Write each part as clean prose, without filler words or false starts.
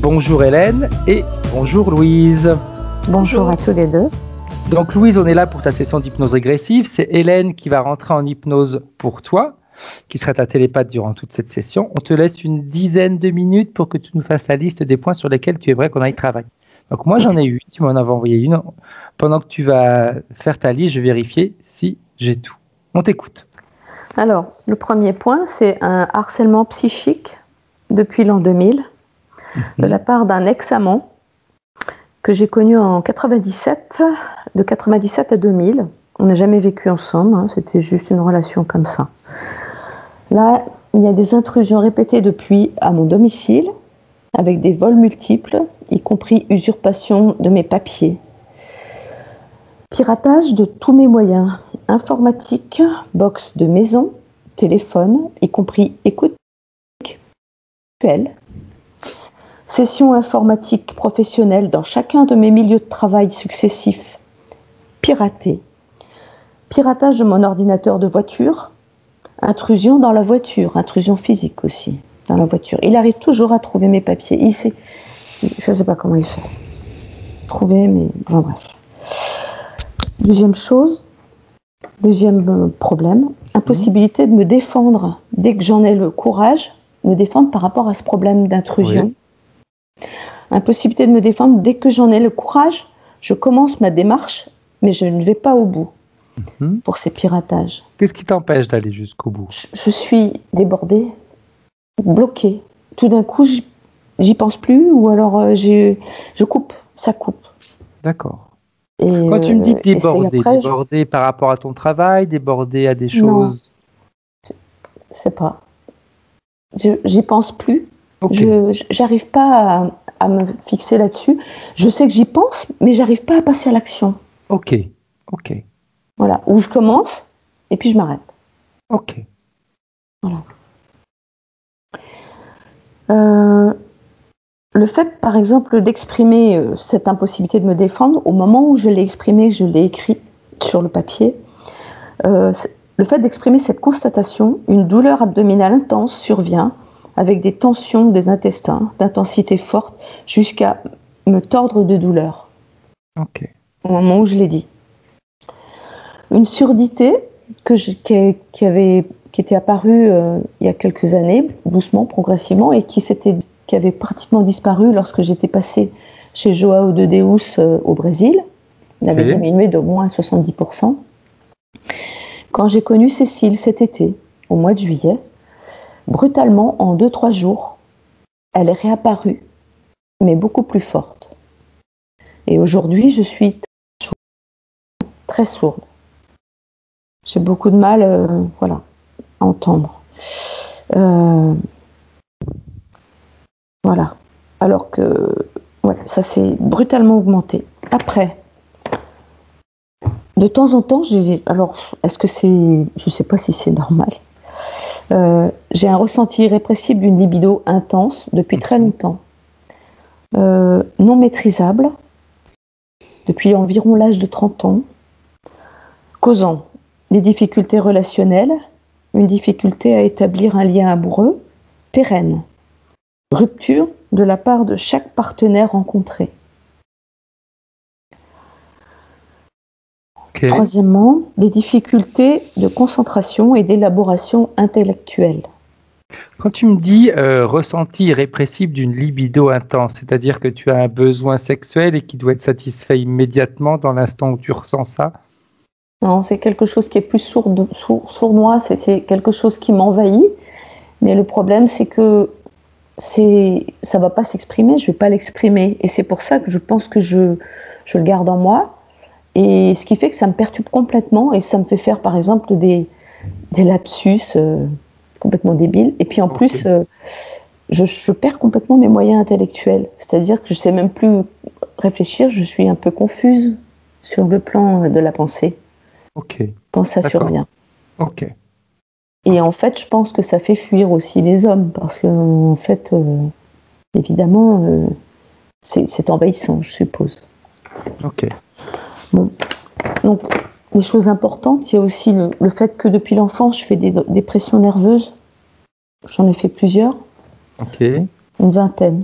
Bonjour Hélène et bonjour Louise. Bonjour à tous les deux. Donc Louise, on est là pour ta session d'hypnose régressive. C'est Hélène qui va rentrer en hypnose pour toi, qui sera ta télépathe durant toute cette session. On te laisse une dizaine de minutes pour que tu nous fasses la liste des points sur lesquels tu aimerais qu'on aille travailler. Donc moi j'en ai eu, tu m'en avais envoyé une. Pendant que tu vas faire ta liste, je vais vérifier si j'ai tout. On t'écoute. Alors, le premier point, c'est un harcèlement psychique depuis l'an 2000 de la part d'un ex-amant que j'ai connu en 97, de 97 à 2000. On n'a jamais vécu ensemble, hein, c'était juste une relation comme ça. Là, il y a des intrusions répétées depuis à mon domicile, avec des vols multiples, y compris usurpation de mes papiers. Piratage de tous mes moyens, informatique, box de maison, téléphone, y compris écoute, session informatique professionnelle dans chacun de mes milieux de travail successifs, piraté, piratage de mon ordinateur de voiture, intrusion dans la voiture, intrusion physique aussi, dans la voiture. Il arrive toujours à trouver mes papiers. Je ne sais pas comment il fait. Trouver, mais enfin bref. Deuxième problème, impossibilité de me défendre dès que j'en ai le courage, me défendre par rapport à ce problème d'intrusion. Oui. Impossibilité de me défendre dès que j'en ai le courage, je commence ma démarche, mais je ne vais pas au bout pour ces piratages. Qu'est-ce qui t'empêche d'aller jusqu'au bout ? Je suis débordée, bloquée. Tout d'un coup, j'y pense plus, ou alors je coupe, ça coupe. D'accord. Et quand tu me dis débordé par rapport à ton travail, débordé à des choses... Non, je sais pas. J'y pense plus. Okay. J'arrive pas à me fixer là-dessus. Je sais que j'y pense, mais j'arrive pas à passer à l'action. Ok. Voilà, où je commence, et puis je m'arrête. Ok. Voilà. Le fait, par exemple, d'exprimer cette impossibilité de me défendre, au moment où je l'ai exprimé, je l'ai écrit sur le papier, le fait d'exprimer cette constatation, une douleur abdominale intense survient avec des tensions des intestins d'intensité forte jusqu'à me tordre de douleur. Ok. Au moment où je l'ai dit. Une surdité qui était apparue il y a quelques années, doucement, progressivement, et qui avait pratiquement disparu lorsque j'étais passée chez João de Deus au Brésil. Il avait diminué de moins 70%. Quand j'ai connu Cécile cet été, au mois de juillet, brutalement, en 2-3 jours, elle est réapparue, mais beaucoup plus forte. Et aujourd'hui, je suis très sourde. J'ai beaucoup de mal à entendre. Voilà. Alors que ça s'est brutalement augmenté. Après, de temps en temps, est-ce que c'est... Je ne sais pas si c'est normal. J'ai un ressenti irrépressible d'une libido intense depuis très longtemps. Non maîtrisable, depuis environ l'âge de 30 ans, causant des difficultés relationnelles, une difficulté à établir un lien amoureux pérenne, rupture de la part de chaque partenaire rencontré. Okay. Troisièmement, des difficultés de concentration et d'élaboration intellectuelle. Quand tu me dis ressenti irrépressible d'une libido intense, c'est-à-dire que tu as un besoin sexuel et qui doit être satisfait immédiatement dans l'instant où tu ressens ça? Non, c'est quelque chose qui est plus sournois, c'est quelque chose qui m'envahit, mais le problème c'est que ça ne va pas s'exprimer, je ne vais pas l'exprimer, et c'est pour ça que je pense que je le garde en moi, et ce qui fait que ça me perturbe complètement, et ça me fait faire par exemple des lapsus complètement débiles, et puis en plus je perds complètement mes moyens intellectuels, c'est-à-dire que je ne sais même plus réfléchir, je suis un peu confuse sur le plan de la pensée. Quand ça survient. Et en fait, je pense que ça fait fuir aussi les hommes, parce que, en fait, évidemment, c'est envahissant, je suppose. Bon. Donc, les choses importantes, il y a aussi le fait que depuis l'enfance, je fais des dépressions nerveuses. J'en ai fait plusieurs. Une vingtaine.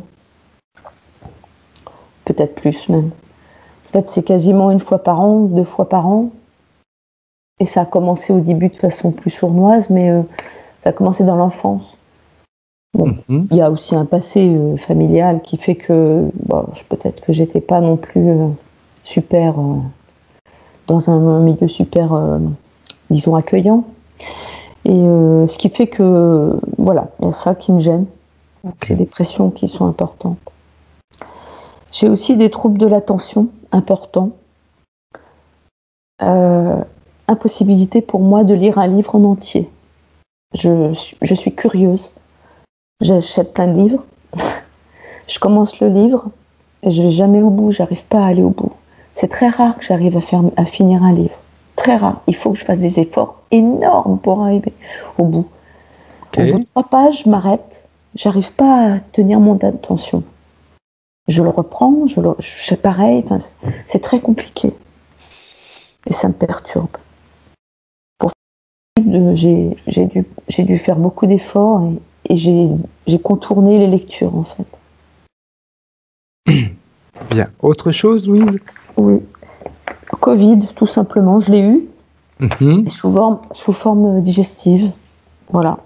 peut-être plus même. En fait, c'est quasiment 1 fois par an, 2 fois par an. Et ça a commencé au début de façon plus sournoise, mais ça a commencé dans l'enfance. Bon, il y a aussi un passé familial qui fait que peut-être que j'étais pas non plus super dans un milieu super, disons, accueillant. Et ce qui fait que, voilà, il y a ça qui me gêne. Ces dépressions qui sont importantes. J'ai aussi des troubles de l'attention importants. Impossibilité pour moi de lire un livre en entier. Je suis curieuse. J'achète plein de livres. Je commence le livre et je vais jamais au bout. J'arrive pas à aller au bout. C'est très rare que j'arrive à finir un livre. Très rare. Il faut que je fasse des efforts énormes pour arriver au bout. Au bout de 3 pages, je m'arrête. J'arrive pas à tenir mon attention. Je le reprends, je fais pareil. Enfin, c'est très compliqué. Et ça me perturbe. Pour ça, j'ai dû faire beaucoup d'efforts et j'ai contourné les lectures, en fait. Bien. Autre chose, Louise? Oui. Covid, tout simplement, je l'ai eu. Et sous forme digestive. Voilà.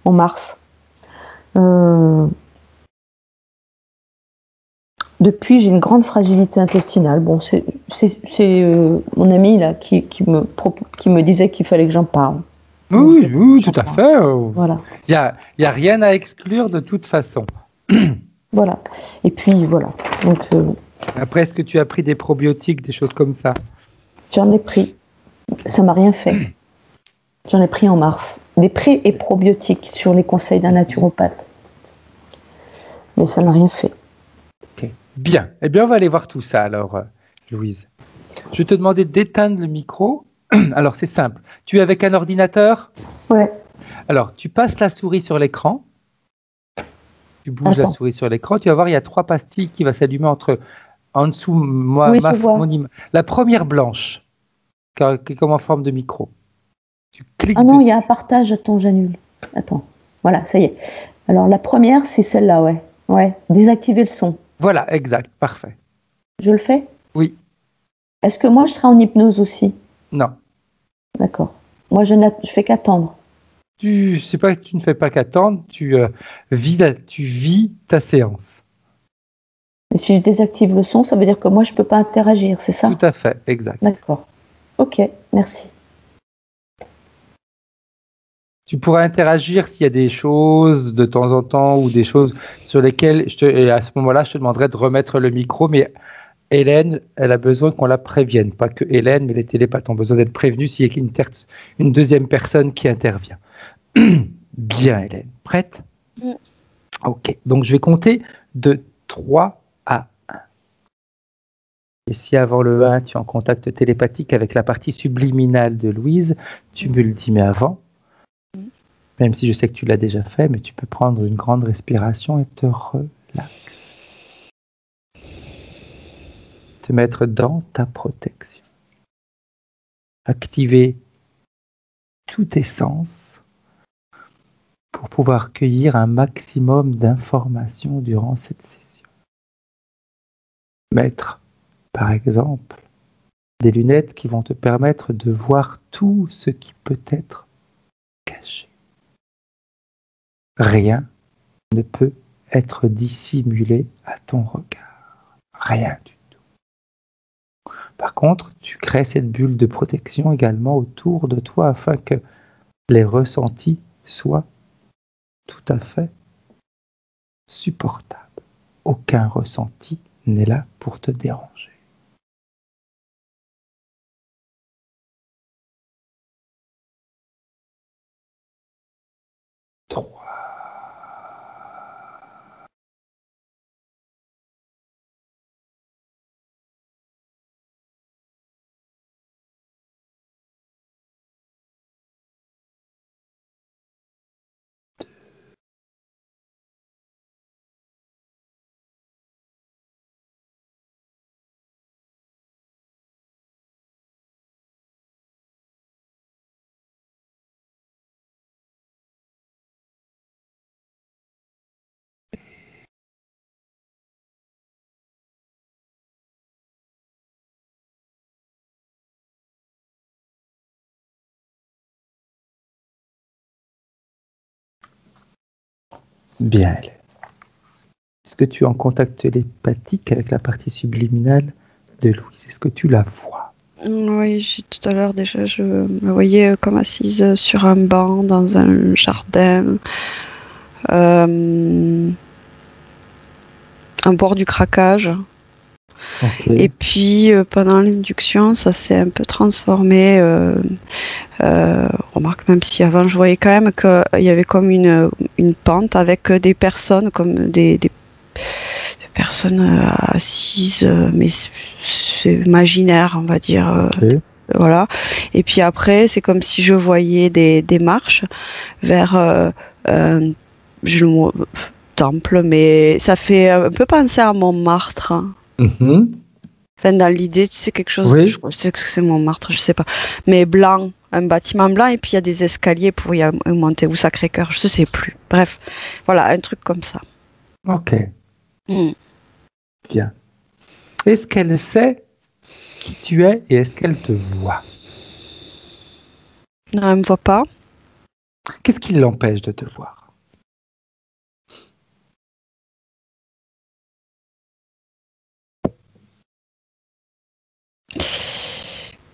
En mars. Depuis, j'ai une grande fragilité intestinale. Bon, c'est mon ami là qui me disait qu'il fallait que j'en parle. Oui, tout à fait. Voilà. Il y a rien à exclure de toute façon. Voilà. Et puis voilà. Donc après, est-ce que tu as pris des probiotiques, des choses comme ça? J'en ai pris. Ça m'a rien fait. J'en ai pris en mars. Des pré et probiotiques sur les conseils d'un naturopathe. Mais ça n'a rien fait. Okay. Bien. Eh bien, on va aller voir tout ça alors, Louise. Je vais te demander d'éteindre le micro. Alors, c'est simple. Tu es avec un ordinateur? Ouais. Alors, tu passes la souris sur l'écran. Tu bouges la souris sur l'écran. Tu vas voir, il y a 3 pastilles qui vont s'allumer en dessous. Oui, je vois. La première blanche, qui est comme en forme de micro. Tu cliques non, dessus. il y a un partage. Attends, j'annule. Attends. Voilà, ça y est. Alors, la première, c'est celle-là, ouais. Ouais. Désactiver le son. Voilà, exact. Parfait. Je le fais? Oui. Est-ce que moi, je serai en hypnose aussi? Non. D'accord. Moi, je fais qu'attendre. C'est pas que tu ne fais pas qu'attendre, tu vis ta séance. Et si je désactive le son, ça veut dire que moi, je peux pas interagir, c'est ça? Tout à fait, exact. D'accord. Ok, merci. Tu pourras interagir s'il y a des choses de temps en temps ou des choses sur lesquelles et à ce moment-là, je te demanderai de remettre le micro, mais Hélène, elle a besoin qu'on la prévienne. Pas que Hélène, mais les télépathes ont besoin d'être prévenus s'il y a une deuxième personne qui intervient. Bien, Hélène. Prête? Ok. Donc, je vais compter de 3 à 1. Et si avant le 1, tu es en contact télépathique avec la partie subliminale de Louise, tu me le dis, mais avant, même si je sais que tu l'as déjà fait, mais tu peux prendre une grande respiration et te relaxer. Te mettre dans ta protection. Activer tous tes sens pour pouvoir cueillir un maximum d'informations durant cette session. Mettre, par exemple, des lunettes qui vont te permettre de voir tout ce qui peut être caché. Rien ne peut être dissimulé à ton regard. Rien du tout. Par contre, tu crées cette bulle de protection également autour de toi afin que les ressentis soient tout à fait supportables. Aucun ressenti n'est là pour te déranger. Bien, Hélène. Est-ce que tu es en contact télépathique avec la partie subliminale de Louise? Est-ce que tu la vois? Oui, tout à l'heure déjà, je me voyais comme assise sur un banc dans un jardin, un bord du craquage. Okay. Et puis pendant l'induction, ça s'est un peu transformé. Remarque, même si avant je voyais quand même qu'il y avait comme une pente avec des personnes, comme des personnes assises, mais c'est imaginaire, on va dire. Okay. Voilà. Et puis après, c'est comme si je voyais des marches vers temple, mais ça fait un peu penser à Montmartre. Enfin, dans l'idée, tu sais, quelque chose, Oui. je sais que c'est Montmartre, je sais pas, mais blanc, un bâtiment blanc, et puis il y a des escaliers pour y monter, ou Sacré-Cœur, je sais plus. Bref, voilà, un truc comme ça. Ok. Bien. Est-ce qu'elle sait qui tu es et est-ce qu'elle te voit? Non, elle me voit pas. Qu'est-ce qui l'empêche de te voir?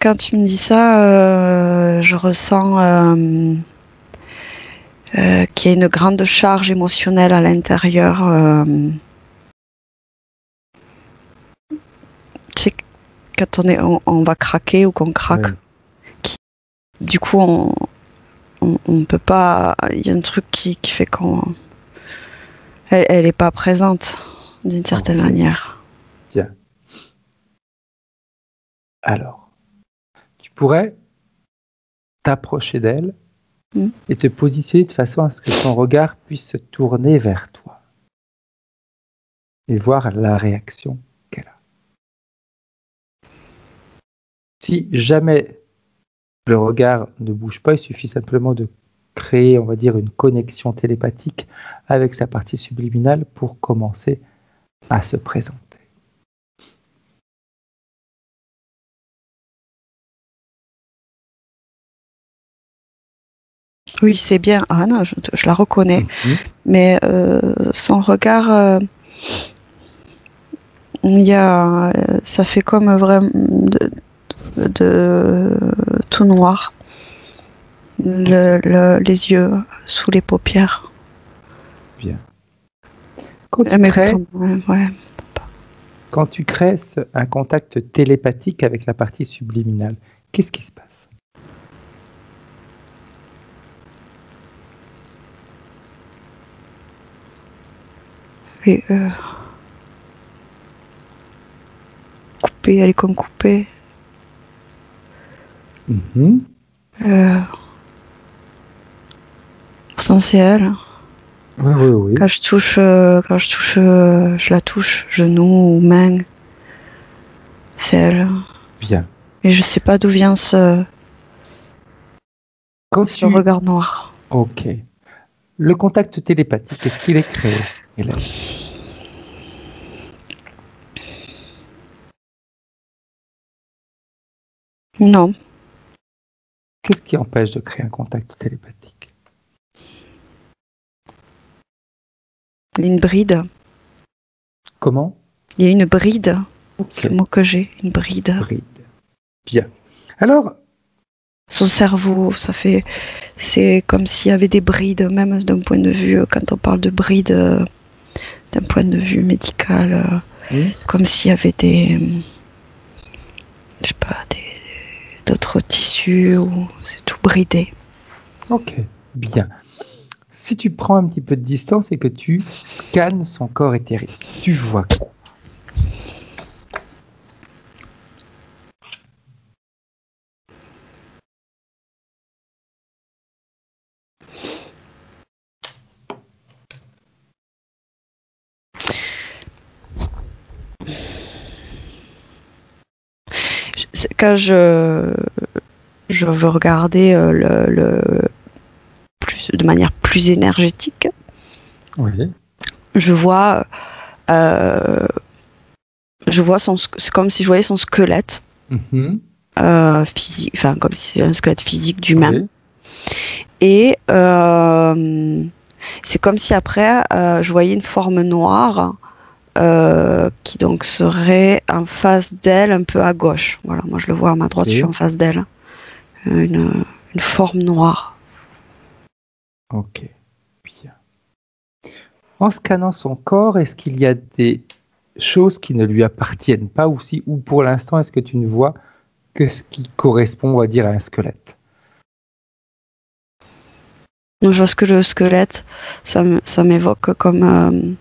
Quand tu me dis ça, je ressens qu'il y a une grande charge émotionnelle à l'intérieur. Tu sais, quand on va craquer ou qu'on craque, Oui. Du coup, on peut pas. Il y a un truc qui fait qu'on. Elle est pas présente d'une certaine manière. Bien. Alors, tu pourrais t'approcher d'elle et te positionner de façon à ce que son regard puisse se tourner vers toi et voir la réaction qu'elle a. Si jamais le regard ne bouge pas, il suffit simplement de créer, on va dire, une connexion télépathique avec sa partie subliminale pour commencer à se présenter. Oui, c'est bien Anne, je la reconnais, mais son regard, ça fait comme vraiment de tout noir, les yeux sous les paupières. Bien. Quand tu crées un contact télépathique avec la partie subliminale, qu'est-ce qui se passe? Oui, coupée, elle est comme coupée. C'est elle. Oui. Quand je la touche, genou ou main, c'est elle. Bien. Et je sais pas d'où vient ce regard noir. Ok. Le contact télépathique, est-ce qu'il est créé, Hélène? Non. Qu'est-ce qui empêche de créer un contact télépathique? Il y a une bride. Comment? Il y a une bride. Okay. C'est le mot que j'ai, une bride. Bien. Alors, son cerveau, c'est comme s'il y avait des brides, même d'un point de vue, quand on parle de brides, d'un point de vue médical, comme s'il y avait d'autres tissus, ou c'est tout bridé. Ok, bien. Si tu prends un petit peu de distance et que tu scannes son corps éthérique, tu vois quoi? Quand je veux regarder de manière plus énergétique, je vois c'est comme si je voyais son squelette physique, enfin comme si c'était un squelette physique d'humain. Et C'est comme si après, je voyais une forme noire qui donc serait en face d'elle, un peu à gauche. Voilà, moi je le vois à ma droite, je suis en face d'elle. Une forme noire. Ok, bien. En scannant son corps, est-ce qu'il y a des choses qui ne lui appartiennent pas aussi, ou pour l'instant, est-ce que tu ne vois que ce qui correspond, on va dire, à un squelette? Donc, je vois que le squelette, ça m'évoque comme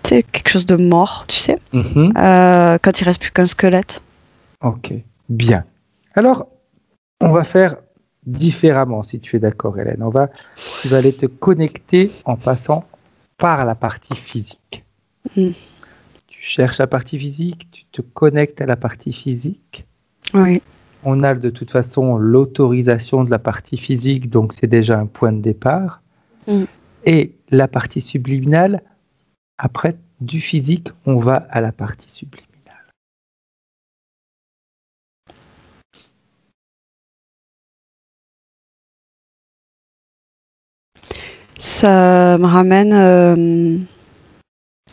tu sais, quelque chose de mort, tu sais, quand il reste plus qu'un squelette. Ok, bien. Alors, on va faire différemment, si tu es d'accord, Hélène. Tu vas aller te connecter en passant par la partie physique. Tu cherches la partie physique, tu te connectes à la partie physique. Oui. On a de toute façon l'autorisation de la partie physique, donc c'est déjà un point de départ. Et la partie subliminale, après, du physique, on va à la partie subliminale. Ça me ramène,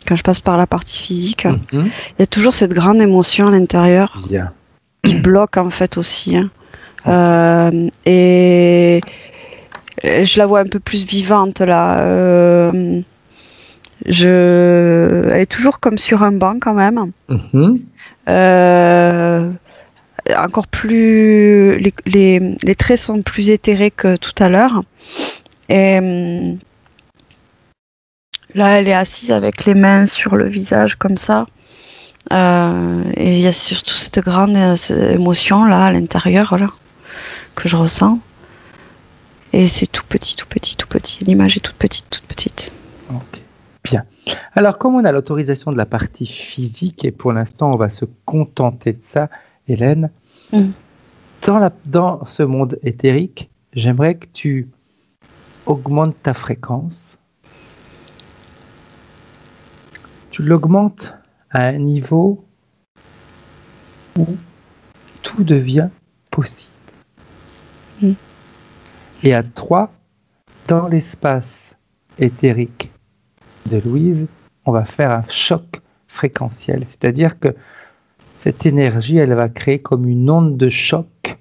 quand je passe par la partie physique, il y a toujours cette grande émotion à l'intérieur qui bloque en fait aussi. Hein. Et je la vois un peu plus vivante là. Elle est toujours comme sur un banc quand même. Encore plus, les traits sont plus éthérés que tout à l'heure. Et là, elle est assise avec les mains sur le visage comme ça. Et il y a surtout cette grande émotion là à l'intérieur là que je ressens. Et c'est tout petit, tout petit, tout petit. L'image est toute petite, toute petite. Ok, bien. Alors, comme on a l'autorisation de la partie physique, et pour l'instant, on va se contenter de ça, Hélène, dans ce monde éthérique, j'aimerais que tu augmentes ta fréquence. Tu l'augmentes à un niveau où tout devient possible. Et à 3, dans l'espace éthérique de Louise, on va faire un choc fréquentiel. C'est-à-dire que cette énergie, elle va créer comme une onde de choc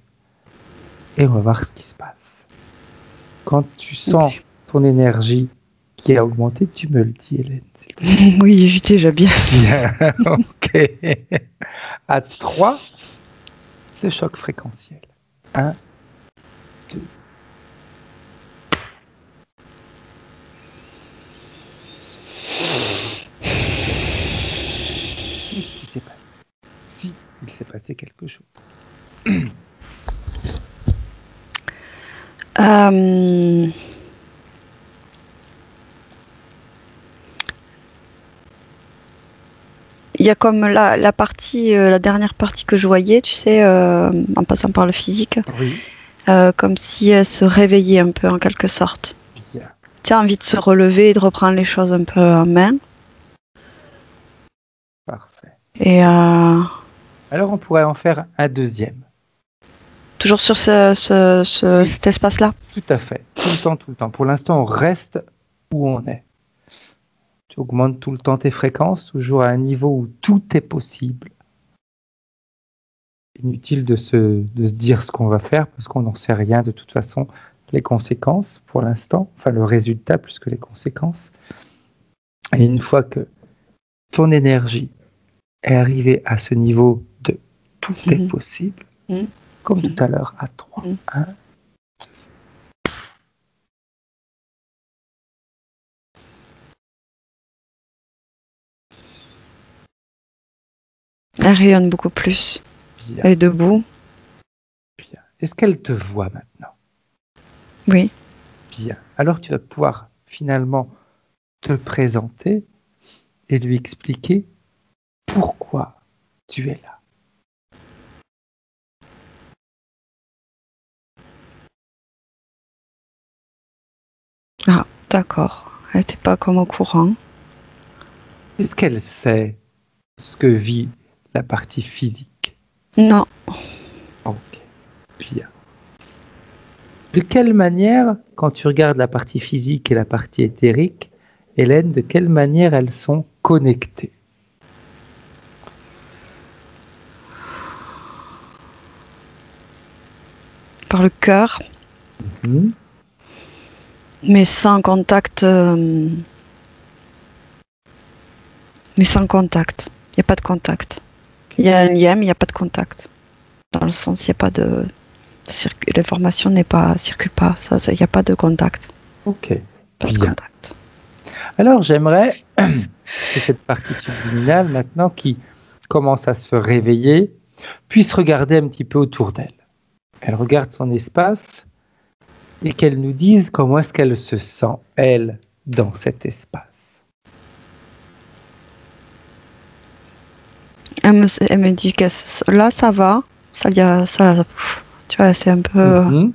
et on va voir ce qui se passe. Quand tu sens ton énergie qui a augmenté, tu me le dis, Hélène. Oui, j'étais déjà bien. Ok. À 3, le choc fréquentiel. 1, 2. Qu'est-ce qui s'est passé? Si il s'est passé quelque chose. Il y a comme la partie, la dernière partie que je voyais, tu sais, en passant par le physique, comme si elle se réveillait un peu en quelque sorte. Bien. Tu as envie de se relever et de reprendre les choses un peu en main. Parfait. Et alors on pourrait en faire un deuxième. Toujours sur cet espace-là? Tout à fait. Tout le temps, tout le temps. Pour l'instant, on reste où on est. Tu augmentes tout le temps tes fréquences, toujours à un niveau où tout est possible. Inutile de se dire ce qu'on va faire, parce qu'on n'en sait rien de toute façon. Les conséquences, pour l'instant, enfin le résultat plus que les conséquences. Et une fois que ton énergie est arrivée à ce niveau de tout est possible, comme tout à l'heure, à 3, 1, 2. Elle rayonne beaucoup plus. Bien. Elle est debout. Bien. Est-ce qu'elle te voit maintenant? Oui. Bien. Alors tu vas pouvoir finalement te présenter et lui expliquer pourquoi tu es là. Ah, d'accord. Elle n'était pas comme au courant. Est-ce qu'elle sait ce que vit la partie physique? Non. Ok. Bien. De quelle manière, quand tu regardes la partie physique et la partie éthérique, Hélène, de quelle manière elles sont connectées? Par le cœur, mais sans contact. Mais sans contact. Il n'y a pas de contact. Il y a un lien, mais il n'y a pas de contact. Dans le sens, il n'y a pas de. L'information circule pas. Il n'y a pas de contact. Ok. Pas de Bien. contact. Alors j'aimerais que cette partie subliminale, maintenant qui commence à se réveiller, puisse regarder un petit peu autour d'elle. Elle regarde son espace et qu'elle nous dise comment est-ce qu'elle se sent, elle, dans cet espace. Elle me dit que là, ça va. Tu vois, c'est un peu.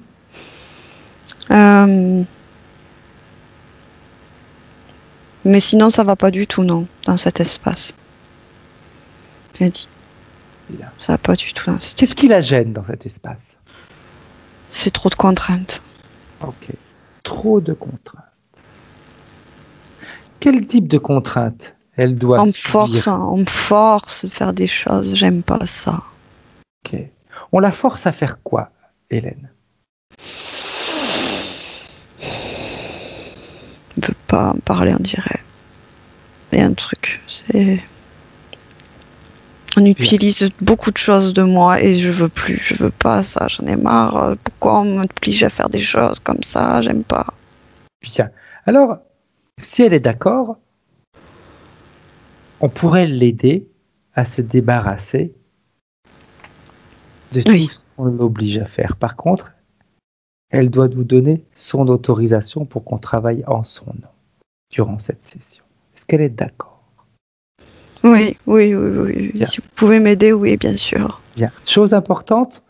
Mais sinon, ça va pas du tout, non, dans cet espace. Elle dit. Bien. Ça va pas du tout dans cet espace. Qu'est-ce qui la gêne dans cet espace? C'est trop de contraintes. Ok. Trop de contraintes. Quel type de contraintes elle doit subir? On me force de faire des choses, j'aime pas ça. Ok. On la force à faire quoi, Hélène? Je veux pas en parler, on dirait. Il y a un truc, c'est... On utilise beaucoup de choses de moi et je veux plus, je veux pas ça, j'en ai marre. Pourquoi on m'oblige à faire des choses comme ça? J'aime pas. Bien. Alors, si elle est d'accord, on pourrait l'aider à se débarrasser de tout ce qu'on l'oblige à faire. Par contre, elle doit nous donner son autorisation pour qu'on travaille en son nom durant cette session. Est-ce qu'elle est d'accord? Oui. Si vous pouvez m'aider, oui, bien sûr. Bien. Chose importante,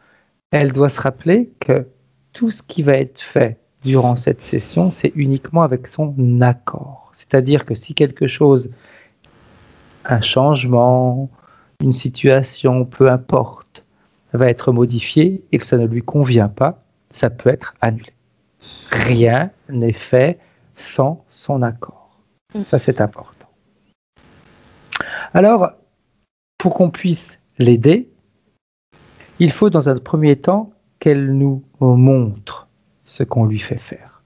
elle doit se rappeler que tout ce qui va être fait durant cette session, c'est uniquement avec son accord. C'est-à-dire que si quelque chose, un changement, une situation, peu importe, va être modifié et que ça ne lui convient pas, ça peut être annulé. Rien n'est fait sans son accord. Ça, c'est important. Alors, pour qu'on puisse l'aider, il faut dans un premier temps qu'elle nous montre ce qu'on lui fait faire.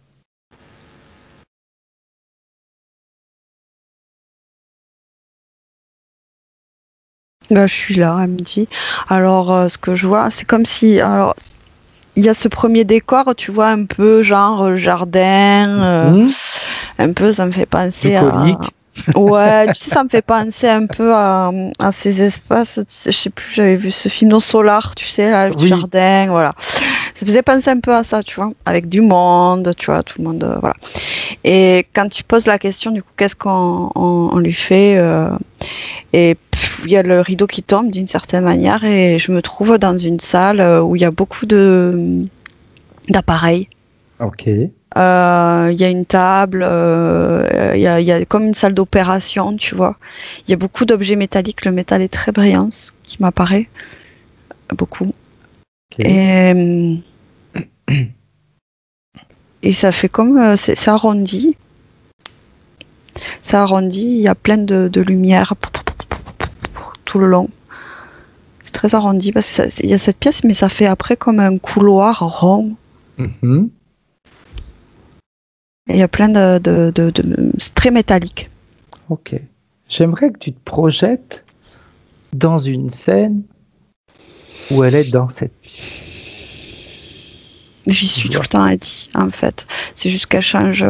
Bah, je suis là, elle me dit. Alors, ce que je vois, c'est comme si... Alors, il y a ce premier décor, tu vois, un peu genre jardin, un peu, ça me fait penser Bucolique. Ouais, tu sais, ça me fait penser un peu à ces espaces, tu sais, je sais plus, j'avais vu ce film non Solar, tu sais, là, le Oui. jardin, voilà. Ça faisait penser un peu à ça, tu vois, avec du monde, tu vois, tout le monde, voilà. Et quand tu poses la question, du coup, qu'est-ce qu'on lui fait et il y a le rideau qui tombe d'une certaine manière et je me trouve dans une salle où il y a beaucoup d'appareils. Ok. Il y a une table, il y a comme une salle d'opération, tu vois. Il y a beaucoup d'objets métalliques, le métal est très brillant, ce qui m'apparaît beaucoup. Okay. Et ça fait comme, c'est arrondi. C'est arrondi, il y a plein de lumière tout le long. C'est très arrondi parce qu'il y a cette pièce, mais ça fait après comme un couloir rond. Mm-hmm. Et il y a plein c'est très métallique. Ok. J'aimerais que tu te projettes dans une scène où elle est dans cette pièce. J'y suis tout le temps, Eddie, en fait. C'est juste qu'elle change.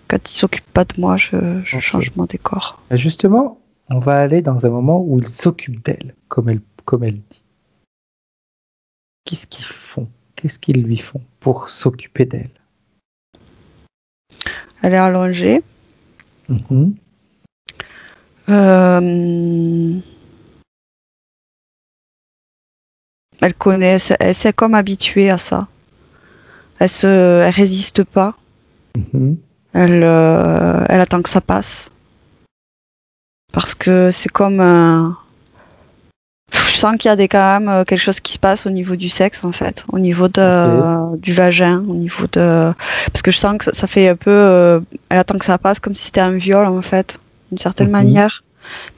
Quand il s'occupe pas de moi, je change mon décor. Justement, on va aller dans un moment où il s'occupe d'elle, comme elle dit. Qu'est-ce qu'ils font? Qu'est-ce qu'ils lui font pour s'occuper d'elle? Elle est allongée. Mm-hmm. Elle connaît, elle s'est comme habituée à ça. Elle résiste pas. Mm-hmm. Elle attend que ça passe. Parce que c'est comme un... Je sens qu'il y a quand même quelque chose qui se passe au niveau du sexe, en fait, au niveau du vagin, au niveau de... Parce que je sens que ça fait un peu... elle attend que ça passe comme si c'était un viol, en fait, d'une certaine manière.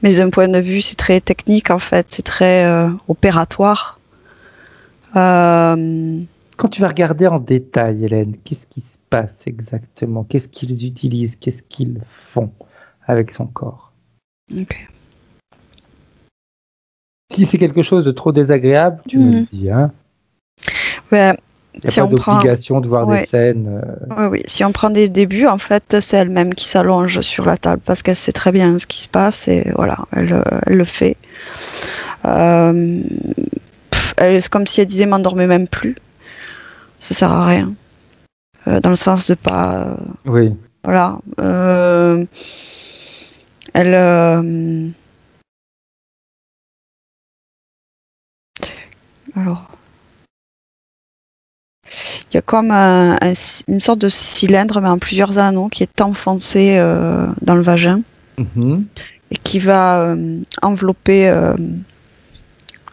Mais d'un point de vue, c'est très technique, en fait, c'est très opératoire. Quand tu vas regarder en détail, Hélène, qu'est-ce qui se passe exactement? Qu'est-ce qu'ils utilisent? Qu'est-ce qu'ils font avec son corps? Ok. Si c'est quelque chose de trop désagréable, tu me le dis, hein? Ouais, il n'y a pas d'obligation de voir des scènes. Oui, si on prend des débuts, en fait, c'est elle-même qui s'allonge sur la table parce qu'elle sait très bien ce qui se passe et voilà, elle le fait. C'est comme si elle disait m'endormez même plus. Ça sert à rien. Dans le sens de pas. Oui. Voilà. Alors. Il y a comme une sorte de cylindre, mais en plusieurs anneaux, qui est enfoncé dans le vagin et qui va envelopper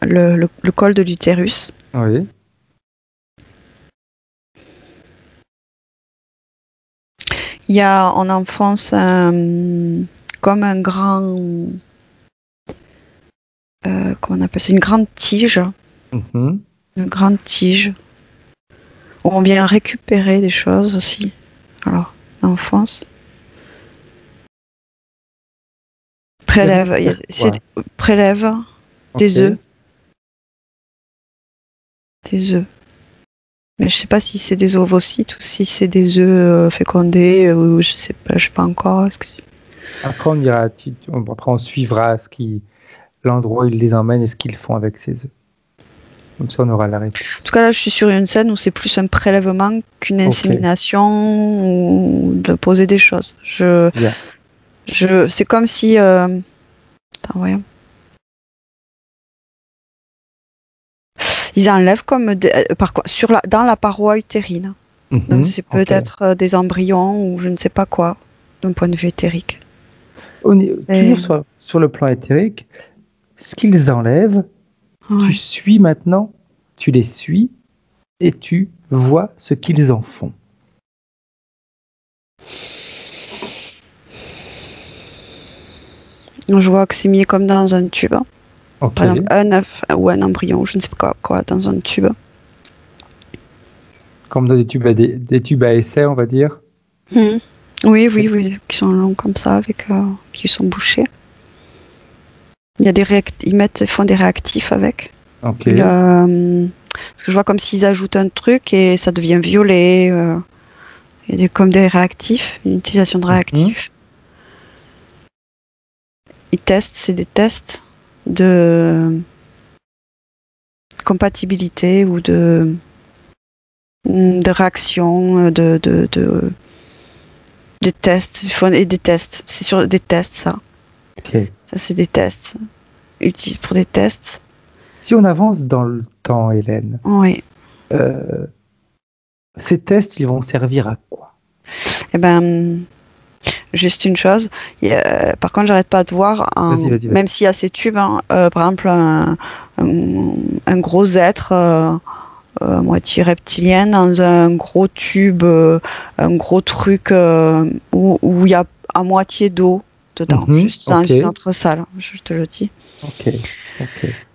le col de l'utérus. Oui. Il y a en enfance comme un grand... comment on appelle ça? Une grande tige. Une grande tige. Où on vient récupérer des choses aussi. Alors, l'enfance. Prélève des œufs. Des œufs. Mais je sais pas si c'est des ovocytes ou si c'est des œufs fécondés ou je sais pas encore. Après on ira, après on suivra l'endroit où ils les emmènent et ce qu'ils font avec ces œufs. Comme ça on aura la réponse. En tout cas là je suis sur une scène où c'est plus un prélèvement qu'une insémination ou de poser des choses. C'est comme si attends, voyons. Ils enlèvent comme dans la paroi utérine. Donc c'est peut-être des embryons ou je ne sais pas quoi, d'un point de vue éthérique. Toujours sur le plan éthérique, ce qu'ils enlèvent, tu suis maintenant, tu les suis et tu vois ce qu'ils en font. Je vois que c'est mis comme dans un tube. Par exemple, un œuf ou un embryon, je ne sais pas quoi, dans un tube. Comme dans des tubes à essai, on va dire. Oui, qui sont longs comme ça, qui sont bouchés. Il y a ils font des réactifs avec. Parce que je vois comme s'ils ajoutent un truc et ça devient violet. Il y a comme des réactifs, une utilisation de réactifs. C'est des tests de compatibilité ou de réaction, des tests. Il faut des tests. C'est sur des tests, ça. Ça, c'est des tests. Utilisés pour des tests. Si on avance dans le temps, Hélène, ces tests, ils vont servir à quoi? Eh ben, juste une chose. Par contre, j'arrête pas de voir, vas-y. même s'il y a ces tubes, par exemple, un gros être à moitié reptilien dans un gros tube, un gros truc où il y a à moitié d'eau dedans, juste dans une autre salle, je te le dis. Ok.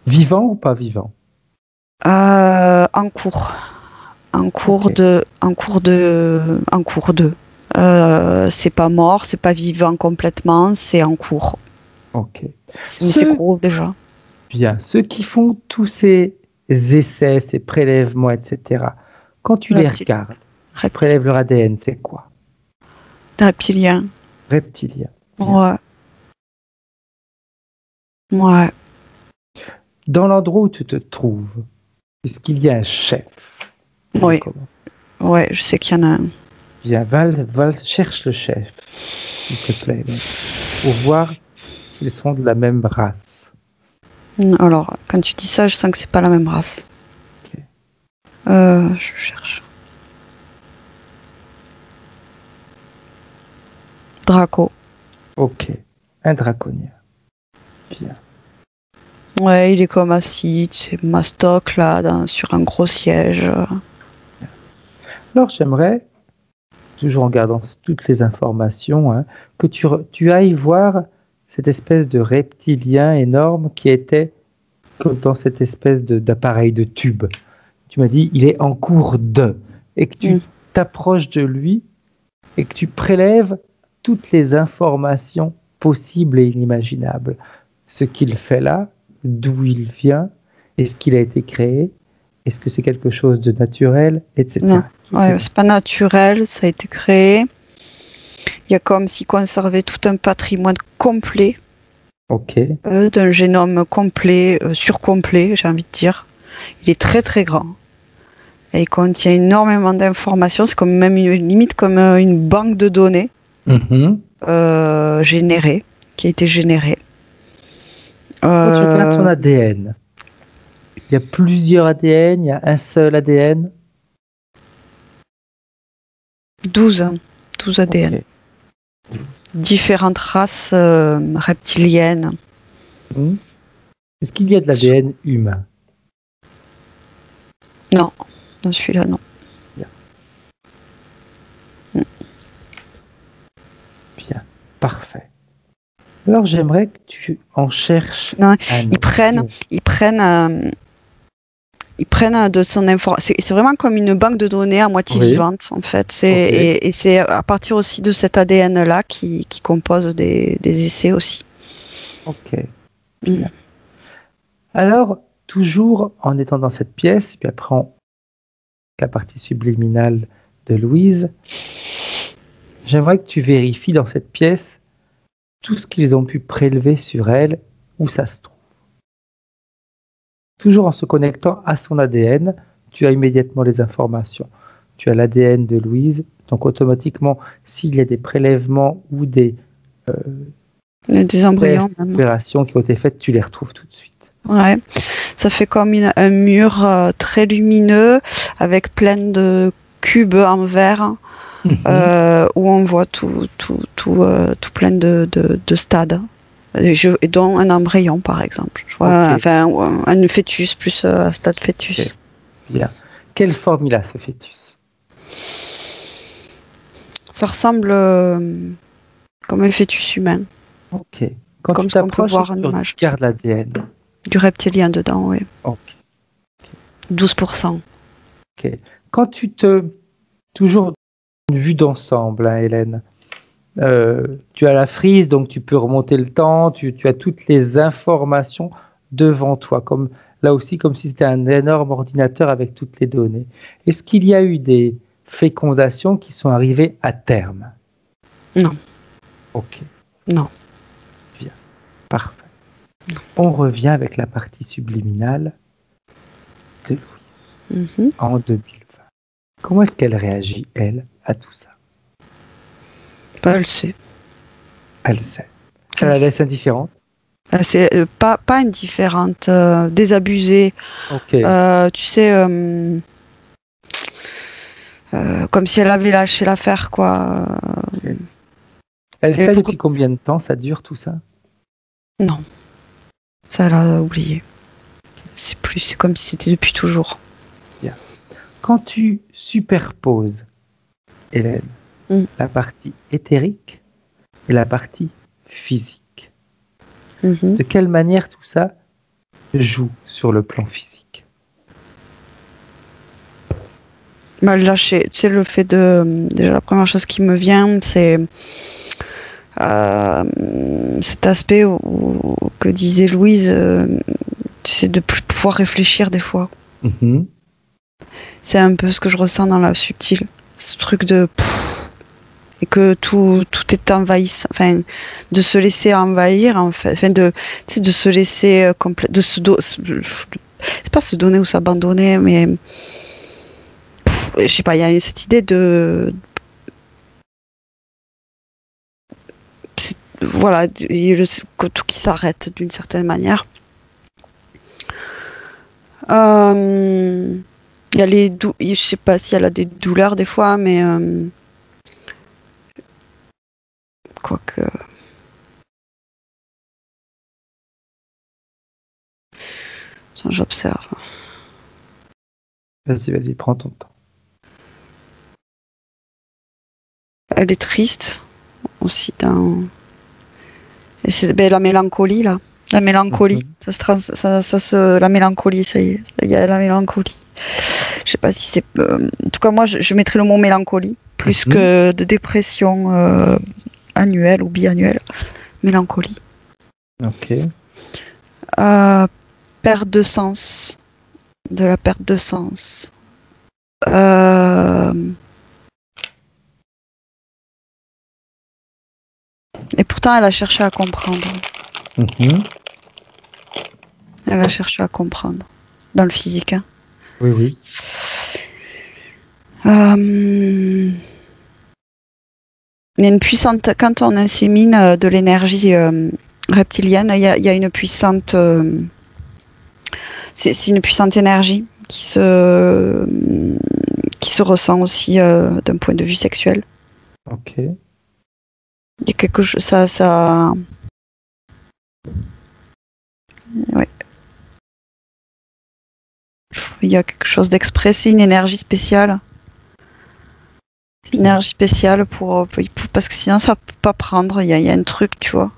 Vivant ou pas vivant? En cours. En cours de. C'est pas mort, c'est pas vivant complètement, c'est en cours. Ok. Mais c'est gros déjà. Bien. Ceux qui font tous ces essais, ces prélèvements, etc., quand tu les regardes, ils prélèvent leur ADN, c'est quoi? Reptilien. Reptilien. Ouais. Dans l'endroit où tu te trouves, est-ce qu'il y a un chef? Oui. Ouais, je sais qu'il y en a un. Viens, Val, cherche le chef, s'il te plaît, pour voir s'ils sont de la même race. Alors, quand tu dis ça, je sens que c'est pas la même race. Je cherche. Draco. Ok, un draconien. Bien. Ouais, il est comme assis, c'est mastoc là, sur un gros siège. Alors j'aimerais, toujours en gardant toutes ces informations, hein, que tu ailles voir cette espèce de reptilien énorme qui était comme dans cette espèce d'appareil de tube. Tu m'as dit, il est en cours de, et que tu t'approches de lui et que tu prélèves toutes les informations possibles et inimaginables. Ce qu'il fait là, d'où il vient, est-ce qu'il a été créé, est-ce que c'est quelque chose de naturel, etc. Non, ouais, c'est pas naturel, ça a été créé. Il y a comme s'il conservait tout un patrimoine complet, Ok. d'un génome complet, surcomplet, j'ai envie de dire. Il est très très grand. Et il contient énormément d'informations. C'est comme même limite comme une banque de données Mhm. générée, qui a été générée. Quand tu regardes son ADN, il y a plusieurs ADN, il y a un seul ADN. 12 ADN. Ok. Différentes races reptiliennes. Mhm. Est-ce qu'il y a de l'ADN humain? Non, dans celui-là, non. Bien, parfait. Alors j'aimerais que tu en cherches Non, un ils autre. prennent de son information. C'est vraiment comme une banque de données à moitié Oui. vivante, en fait. Ok. Et c'est à partir aussi de cet ADN-là qui compose des essais aussi. Ok. Bien. Alors, toujours en étant dans cette pièce, puis après la partie subliminale de Louise, j'aimerais que tu vérifies dans cette pièce tout ce qu'ils ont pu prélever sur elle, où ça se trouve. Toujours en se connectant à son ADN, tu as immédiatement les informations. Tu as l'ADN de Louise, donc automatiquement, s'il y a des prélèvements ou des Des embryons, même. opérations qui ont été faites, tu les retrouves tout de suite. Ouais. Ça fait comme un mur très lumineux avec plein de cubes en verre où on voit tout plein de stades. Et dont un embryon, par exemple. Je vois, Ok. enfin, un fœtus plus un stade fœtus. Ok. Bien. Quelle forme il a ce fœtus? Ça ressemble comme un fœtus humain, Ok. Quand comme tu ce qu'on peut t'approches et voir que en tu image. regardes l'ADN, Du reptilien dedans, oui. ok. 12%. Ok. Quand toujours une vue d'ensemble, hein, Hélène, tu as la frise, donc tu peux remonter le temps, tu as toutes les informations devant toi, comme là aussi, comme si c'était un énorme ordinateur avec toutes les données. Est-ce qu'il y a eu des fécondations qui sont arrivées à terme? Non. Ok, Non. bien, parfait. On revient avec la partie subliminale de Louis Mhm. en 2020. Comment est-ce qu'elle réagit, elle, à tout ça? Bah, elle sait. Elle sait. Ça la laisse indifférente? C'est pas indifférente, désabusée. Ok. Tu sais, comme si elle avait lâché l'affaire, quoi. Ok. Elle Et sait depuis combien de temps ça dure tout ça? Non, ça elle a oublié. C'est comme si c'était depuis toujours. Bien. Quand tu superposes, Hélène, la partie éthérique et la partie physique, de quelle manière tout ça joue sur le plan physique? Mal lâché. Tu sais, le fait de. Déjà, la première chose qui me vient, c'est cet aspect que disait Louise, tu sais, de plus pouvoir réfléchir des fois. Mhm. C'est un peu ce que je ressens dans la subtile. Ce truc de. Et que tout est envahissant. Enfin, de se laisser envahir, en fait. Enfin, tu sais, de se laisser c'est pas se donner ou s'abandonner, mais. Je sais pas, il y a cette idée de. Voilà, que tout qui s'arrête d'une certaine manière. Il y a je sais pas si elle a des douleurs des fois, mais quoique. j'observe. Vas-y, prends ton temps. Elle est triste aussi Et c'est la mélancolie là. La mélancolie. La mélancolie, ça y est. Il y a la mélancolie. Je sais pas si c'est. En tout cas, moi, je mettrais le mot mélancolie plus que de dépression annuelle ou biannuelle. Mélancolie. Ok. Perte de sens. De la perte de sens. Et pourtant, elle a cherché à comprendre. Elle a cherché à comprendre. Dans le physique. Hein. Oui. Il y a une puissante. Quand on insémine de l'énergie reptilienne, il y a une puissante. C'est une puissante énergie qui se ressent aussi d'un point de vue sexuel. Ok. Il y a quelque chose. Ça. Ouais. Il y a quelque chose d'expressé, une énergie spéciale. Une énergie spéciale parce que sinon ça peut pas prendre. Il y a un truc, tu vois.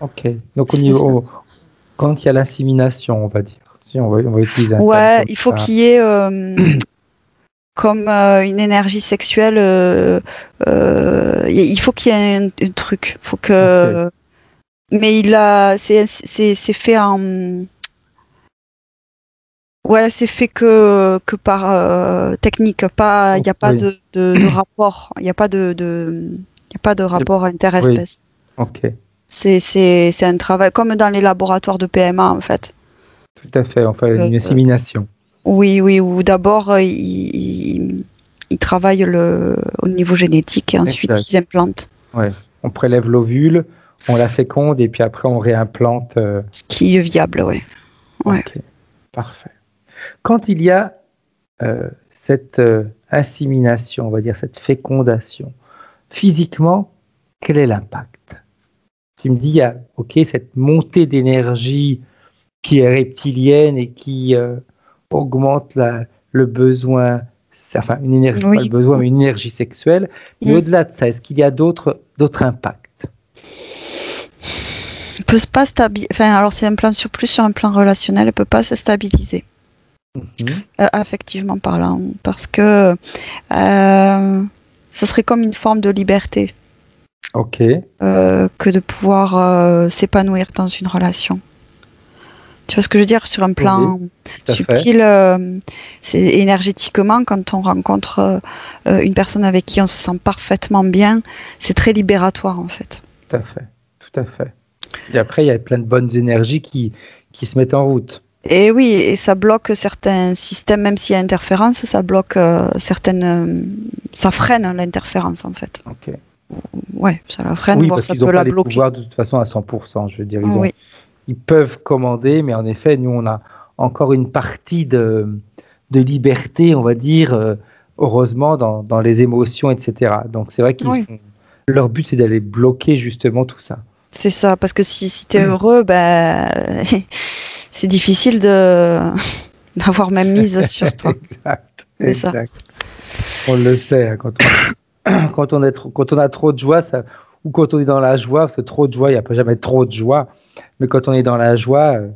Ok. Donc au niveau quand il y a l'insémination, on va dire. Si on va utiliser un ouais, terme il faut qu'il y ait comme une énergie sexuelle. Il faut qu'il y ait un truc. Faut que. Okay. Mais c'est fait en. Ouais, c'est fait que par technique, pas. Il n'y a pas de rapport. Il n'y a pas de rapport interespèce. Oui. Ok. C'est un travail comme dans les laboratoires de PMA en fait. Tout à fait, enfin une insémination. Oui, où d'abord ils travaillent au niveau génétique et ensuite ils implantent. Ouais, on prélève l'ovule, on la féconde et puis après on réimplante. Ce qui est viable, oui. Ouais. Ok, parfait. Quand il y a cette insémination, on va dire cette fécondation, physiquement, quel est l'impact? Tu me dis, il y a cette montée d'énergie qui est reptilienne et qui augmente le besoin, enfin une énergie, pas le besoin, mais une énergie sexuelle. Mais au-delà de ça, est-ce qu'il y a d'autres impacts? Il peut pas stabiliser. Enfin, alors c'est plus sur un plan relationnel, elle peut pas se stabiliser. Affectivement parlant, parce que ça serait comme une forme de liberté. Ok. Que de pouvoir s'épanouir dans une relation. Tu vois ce que je veux dire? Sur un plan subtil, c'est énergétiquement, quand on rencontre une personne avec qui on se sent parfaitement bien, c'est très libératoire en fait. Tout à fait. Et après, il y a plein de bonnes énergies qui se mettent en route. Et oui, et ça bloque certains systèmes, même s'il y a interférence, ça bloque ça freine l'interférence en fait. Ok. Ouais, ça la freine, oui, voire parce ça qu'ils peut n'ont la pas les bloquer. pouvoirs de toute façon à 100%. Je veux dire, ils peuvent commander, mais en effet, nous, on a encore une partie de liberté, on va dire, heureusement, dans les émotions, etc. Donc, c'est vrai qu'ils leur but, c'est d'aller bloquer justement tout ça. C'est ça, parce que si tu es heureux, c'est difficile d'avoir même mise sur toi. Exact. On le sait, hein, quand on a trop de joie, ou quand on est dans la joie, parce que trop de joie, il n'y a pas jamais trop de joie, mais quand on est dans la joie, ils ne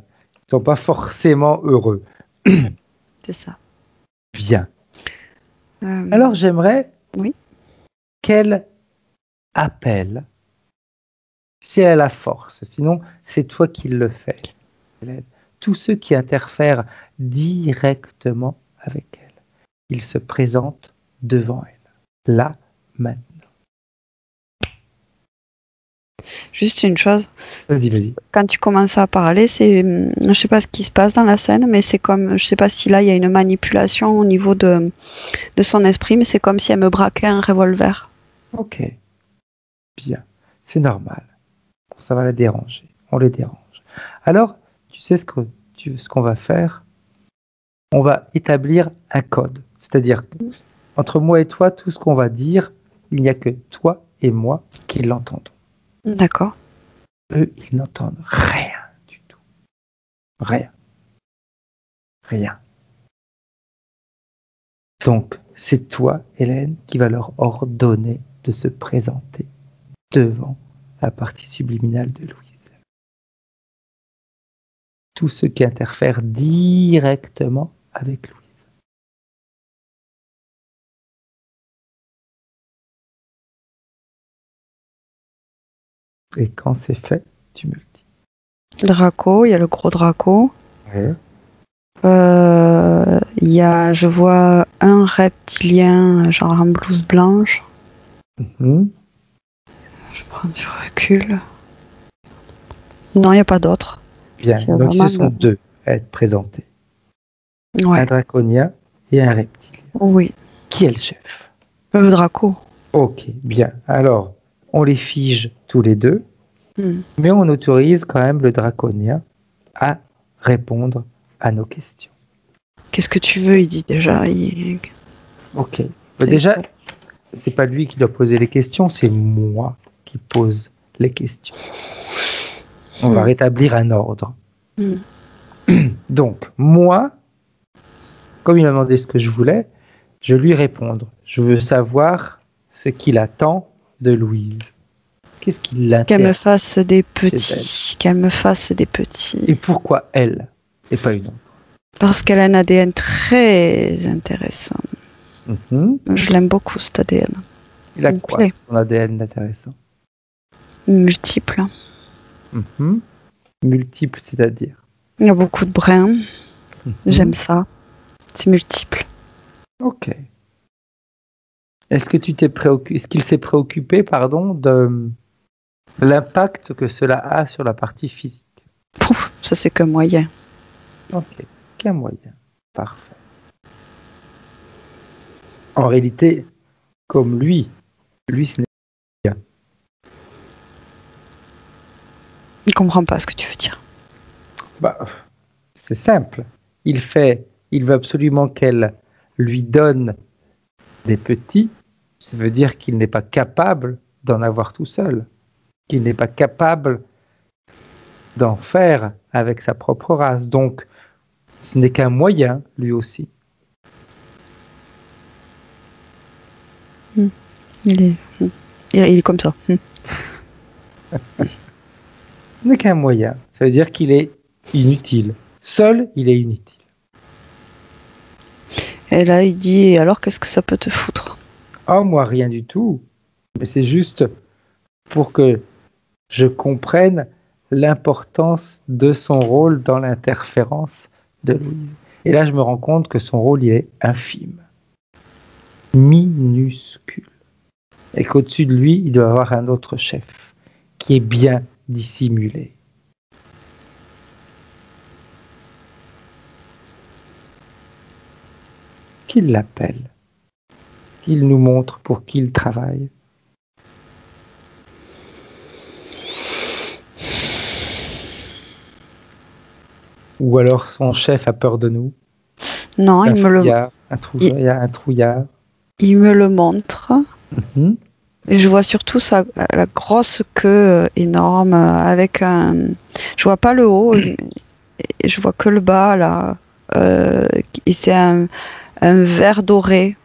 sont pas forcément heureux. C'est ça. Bien. Alors j'aimerais qu'elle appelle, si elle a la force, sinon c'est toi qui le fais, tous ceux qui interfèrent directement avec elle, ils se présentent devant elle, là, maintenant. Juste une chose. Vas-y. Quand tu commences à parler, je sais pas ce qui se passe dans la scène, mais c'est comme, je sais pas si là il y a une manipulation au niveau de son esprit, mais c'est comme si elle me braquait un revolver. Ok. Bien. C'est normal. Ça va la déranger. On les dérange. Alors, tu sais ce qu'on va faire? On va établir un code. C'est-à-dire, entre moi et toi, tout ce qu'on va dire, il n'y a que toi et moi qui l'entendons. D'accord. Eux, ils n'entendent rien du tout. Rien. Rien. Donc, c'est toi, Hélène, qui va leur ordonner de se présenter devant la partie subliminale de Louise. Tout ce qui interfère directement avec Louise. Et quand c'est fait, tu me le dis. Draco, il y a le gros Draco. Ouais. Je vois un reptilien, genre en blouse blanche. Mhm. Je prends du recul. Non, il n'y a pas d'autre. Bien, C'est donc vraiment ce sont deux à être présentés. Ouais, Un draconien et un reptilien. oui. Qui est le chef? Le Draco. Ok, bien. Alors, on les fige tous les deux, Hmm. mais on autorise quand même le draconien à répondre à nos questions. Qu'est-ce que tu veux? Il dit déjà. Ok. Déjà, c'est pas lui qui doit poser les questions, c'est moi qui pose les questions. On va rétablir un ordre. Donc, moi, comme il m'a demandé ce que je voulais, je lui répondre. Je veux savoir ce qu'il attend de Louise. Qu'est-ce qui Qu'elle me l'intéresse fasse des elle. petits. Qu'elle me fasse des petits. et pourquoi elle et pas une autre. Parce qu'elle a un ADN très intéressant. Mhm. Je l'aime beaucoup, cet ADN. Il a Il me quoi plaît. son ADN d'intéressant? Multiple. Mhm. Multiple, c'est-à-dire. Il y a beaucoup de brins. Mhm. J'aime ça. C'est multiple. Ok. Est-ce que tu t'es préoccupé, est-ce qu'il s'est préoccupé, pardon, de l'impact que cela a sur la partie physique? Pouf, ça c'est qu'un moyen. Ok, qu'un moyen. Parfait. En réalité, comme lui ce n'est rien. Il comprend pas ce que tu veux dire. Bah, c'est simple. Il veut absolument qu'elle lui donne des petits. Ça veut dire qu'il n'est pas capable d'en avoir tout seul. Qu'il n'est pas capable d'en faire avec sa propre race. Donc, ce n'est qu'un moyen, lui aussi. Il est comme ça. Ce n'est qu'un moyen. Ça veut dire qu'il est inutile. Seul, il est inutile. Et là, il dit, alors qu'est-ce que ça peut te foutre? Oh, moi, rien du tout. Mais c'est juste pour que je comprenne l'importance de son rôle dans l'interférence de Louise. Et là, je me rends compte que son rôle, il est infime. Minuscule. Et qu'au-dessus de lui, il doit avoir un autre chef qui est bien dissimulé. Qu'il l'appelle. Qu'il nous montre pour qui il travaille. Ou alors son chef a peur de nous. Non, Un trouillard. Il me le montre. Mhm. Et je vois surtout la grosse queue énorme avec un. Je vois pas le haut, et je vois que le bas là. Et c'est un vert doré.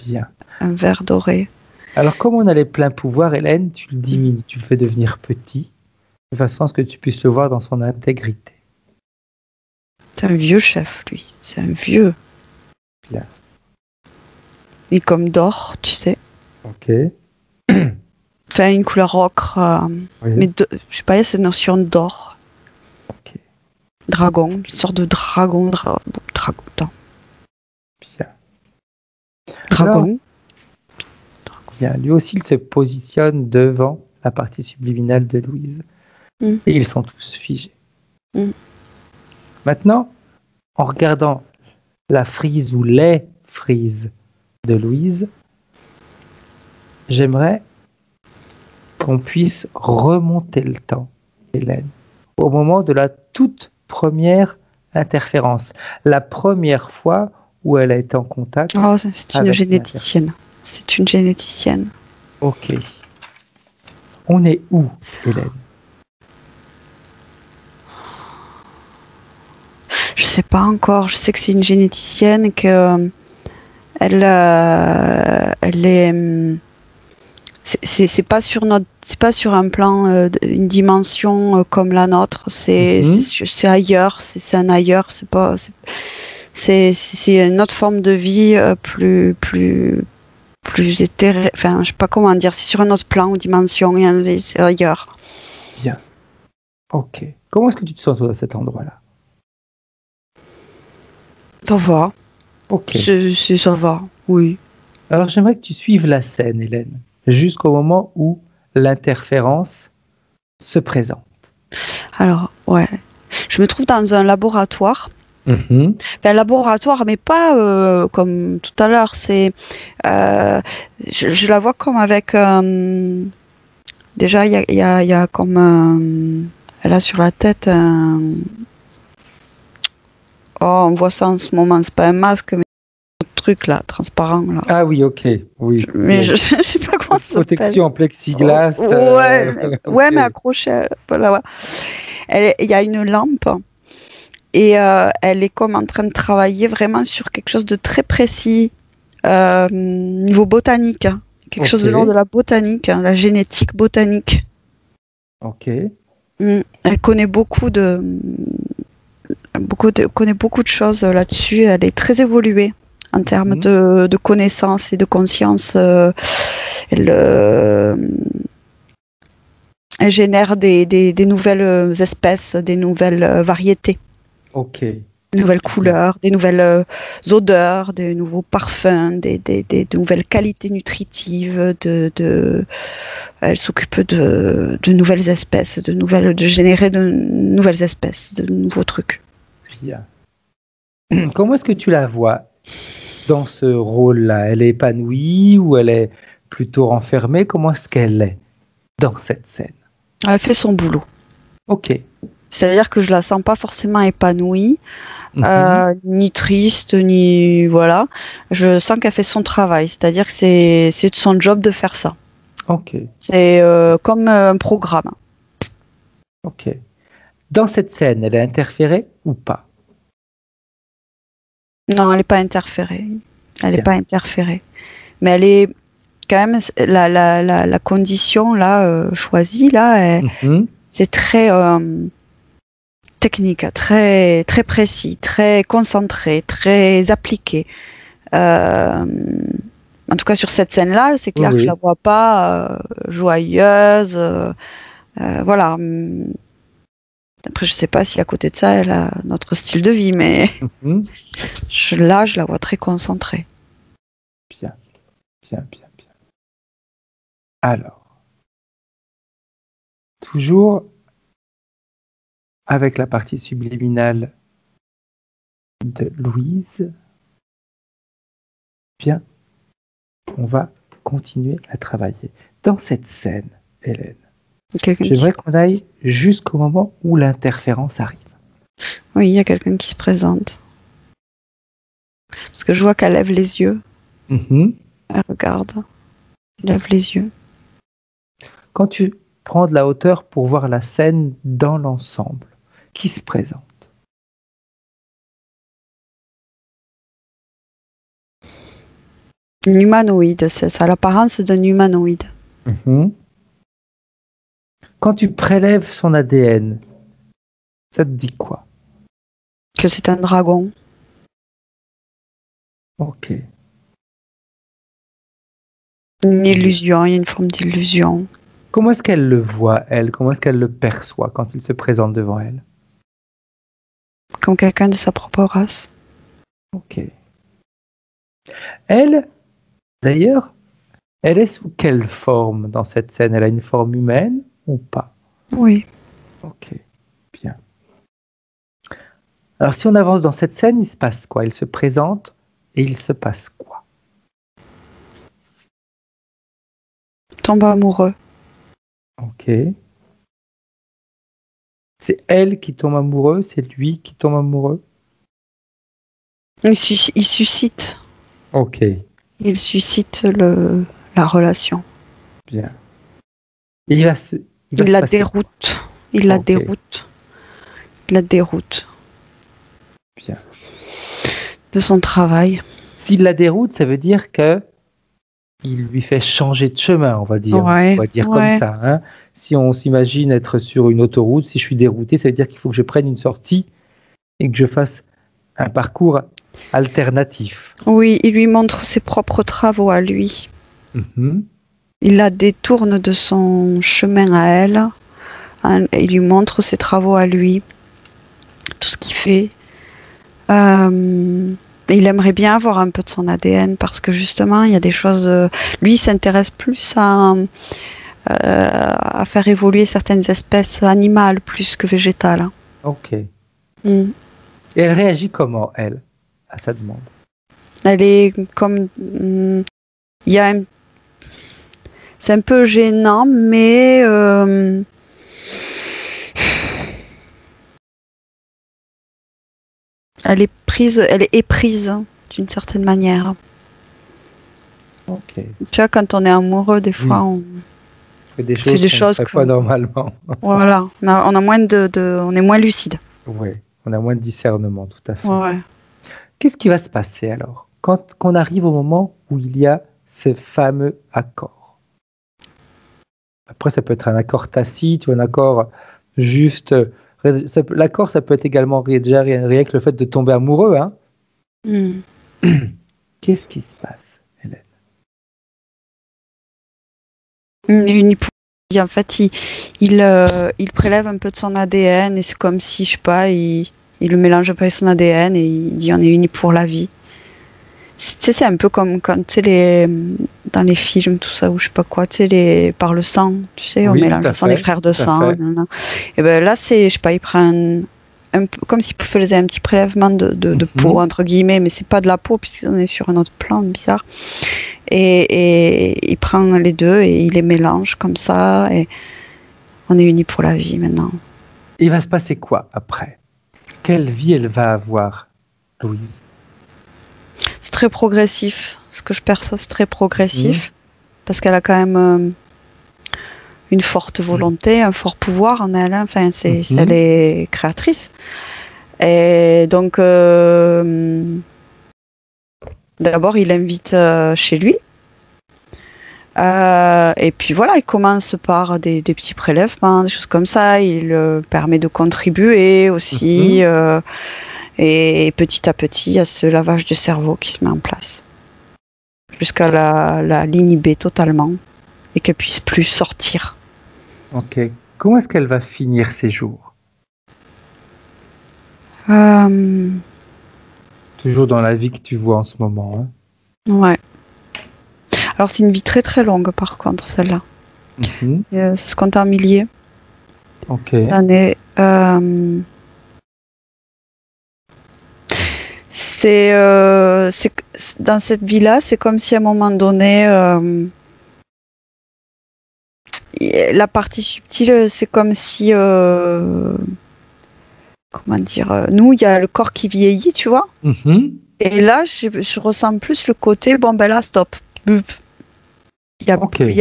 Bien. Un vert doré. Alors, comme on a les pleins pouvoirs, Hélène, tu le diminues, tu le fais devenir petit, de façon à ce que tu puisses le voir dans son intégrité. C'est un vieux chef, lui. C'est un vieux. Bien. Il est comme d'or, tu sais. Ok. Enfin, une couleur ocre. Oui. Mais je sais pas, il y a cette notion d'or. Ok. Dragon, une sorte de dragon. Attends. Bien. Dragon. Bien. Lui aussi, il se positionne devant la partie subliminale de Louise. Et ils sont tous figés. Maintenant, en regardant la frise ou les frises de Louise, j'aimerais qu'on puisse remonter le temps, Hélène, au moment de la toute première interférence. La première fois où elle a été en contact. Oh, c'est une généticienne. C'est une généticienne. Ok. On est où, Hélène? Je sais pas encore. Je sais que c'est une généticienne que elle est. C'est pas sur un plan, une dimension comme la nôtre. C'est ailleurs. C'est un ailleurs. C'est une autre forme de vie plus éthérée. Enfin, je sais pas comment dire. C'est sur un autre plan ou dimension. C'est ailleurs. Bien. Ok. Comment est-ce que tu te sens toi, à cet endroit-là? Ça va. Ok. Ça va. Oui. Alors j'aimerais que tu suives la scène, Hélène, jusqu'au moment où l'interférence se présente. Alors, ouais. Je me trouve dans un laboratoire. Un laboratoire, mais pas comme tout à l'heure. C'est, je la vois comme avec. Déjà, il y a comme. Elle a sur la tête un. Oh, on voit ça en ce moment. C'est pas un masque, mais un truc là, transparent là. Ah oui, ok. Oui. Mais je sais pas comment ça s'appelle. Protection en plexiglas. Ouais, mais accroché. Voilà, ouais. Il y a une lampe. Et elle est comme en train de travailler vraiment sur quelque chose de très précis, niveau botanique. Hein. Quelque chose de l'ordre de la botanique, hein, la génétique botanique. Ok. Elle connaît beaucoup de choses là-dessus. Elle est très évoluée en termes de connaissances et de conscience. Elle génère des nouvelles espèces, des nouvelles variétés. Ok. Des nouvelles couleurs, des nouvelles odeurs, des nouveaux parfums, des nouvelles qualités nutritives. Elle s'occupe de nouvelles espèces, de générer de nouvelles espèces, de nouveaux trucs. Bien. Comment est-ce que tu la vois dans ce rôle-là? Elle est épanouie ou elle est plutôt renfermée? Comment est-ce qu'elle est dans cette scène? Elle fait son boulot. Ok. C'est-à-dire que je la sens pas forcément épanouie, ni triste, ni voilà. Je sens qu'elle fait son travail. C'est-à-dire que c'est son job de faire ça. Ok. C'est comme un programme. Ok. Dans cette scène, elle est interférée ou pas? Non, elle n'est pas interférée. Elle n'est pas interférée. Mais elle est quand même la condition là choisie là. C'est très technique, très très précis, très concentré, très appliqué. En tout cas sur cette scène-là, c'est clair que je la vois pas joyeuse. Voilà. Après, je sais pas si à côté de ça, elle a notre style de vie, mais là, je la vois très concentrée. Bien. Alors, toujours avec la partie subliminale de Louise. Bien, on va continuer à travailler. Dans cette scène, Hélène, j'aimerais qu'on aille jusqu'au moment où l'interférence arrive. Oui, il y a quelqu'un qui se présente. Parce que je vois qu'elle lève les yeux. Elle regarde. Elle lève les yeux. Quand tu prends de la hauteur pour voir la scène dans l'ensemble, qui se présente? Une humanoïde, ça a l'apparence d'un humanoïde. Quand tu prélèves son ADN, ça te dit quoi? Que c'est un dragon. Ok. Une illusion, il y a une forme d'illusion. Comment est-ce qu'elle le voit, elle? Comment est-ce qu'elle le perçoit quand il se présente devant elle? Comme quelqu'un de sa propre race. Ok. Elle, d'ailleurs, elle est sous quelle forme dans cette scène? Elle a une forme humaine ou pas? Oui. Ok, bien. Alors si on avance dans cette scène, il se passe quoi? Il se présente et il se passe quoi? Tombe amoureux. Ok. C'est elle qui tombe amoureuse, c'est lui qui tombe amoureux? Il suscite. Ok. Il suscite la relation. Bien. Et il la déroute. Il la déroute. Il la déroute. Bien. de son travail. S'il la déroute, ça veut dire que il lui fait changer de chemin, on va dire. Ouais, On va dire ouais. comme ça. Hein. Si on s'imagine être sur une autoroute, si je suis dérouté, ça veut dire qu'il faut que je prenne une sortie et que je fasse un parcours alternatif. Oui, il lui montre ses propres travaux à lui. Mhm. Il la détourne de son chemin à elle. Il lui montre ses travaux à lui, tout ce qu'il fait. Il aimerait bien avoir un peu de son ADN parce que justement, il y a des choses. Lui, il s'intéresse plus à faire évoluer certaines espèces animales plus que végétales. Ok. Mm. Et elle réagit comment, elle, à sa demande? Elle est comme. Il y a c'est un peu gênant, mais elle est éprise d'une certaine manière. Ok. Tu vois, quand on est amoureux, des fois, on fait des fait des choses qu'on ne ferait pas normalement. Voilà, on a moins on est moins lucide. Oui, on a moins de discernement, tout à fait. Ouais. Qu'est-ce qui va se passer alors quand on arrive au moment où il y a ces fameux accords? Après, ça peut être un accord tacite ou un accord juste. L'accord, ça peut être également déjà rien que le fait de tomber amoureux. Hein. Mm. Qu'est-ce qui se passe, Hélène? En fait, il prélève un peu de son ADN et c'est comme si, je sais pas, il le mélange pas avec son ADN et il dit on est unis pour la vie. Tu sais, c'est un peu comme quand, tu sais, dans les films, tout ça, ou je sais pas quoi, tu sais, par le sang, tu sais, on Oui, mélange tout à le sang des fait, frères de tout à sang. fait. Nanana. Et ben là, c'est, je sais pas, il prend un peu comme s'il faisait un petit prélèvement de peau, entre guillemets, mais c'est pas de la peau, puisqu'on est sur un autre plan bizarre. Et il prend les deux et il les mélange comme ça, et on est unis pour la vie maintenant. Il va se passer quoi après? Quelle vie elle va avoir, Louise? C'est très progressif. Ce que je perçois, c'est très progressif. Parce qu'elle a quand même une forte volonté, un fort pouvoir en elle. Hein. Enfin, elle est créatrice. Et donc, d'abord, il l'invite chez lui. Et puis voilà, il commence par des petits prélèvements, des choses comme ça. Il permet de contribuer aussi. Et petit à petit, il y a ce lavage de cerveau qui se met en place. Jusqu'à la l'inhiber totalement. Et qu'elle puisse plus sortir. Ok. Comment est-ce qu'elle va finir ses jours? Toujours dans la vie que tu vois en ce moment. Hein. Ouais. Alors c'est une vie très très longue par contre, celle-là. Ça se compte en milliers. Ok. D'années. C'est dans cette vie-là, c'est comme si à un moment donné, la partie subtile, c'est comme si, comment dire, nous, il y a le corps qui vieillit, tu vois. Et là, je ressens plus le côté, bon ben là, stop. Il y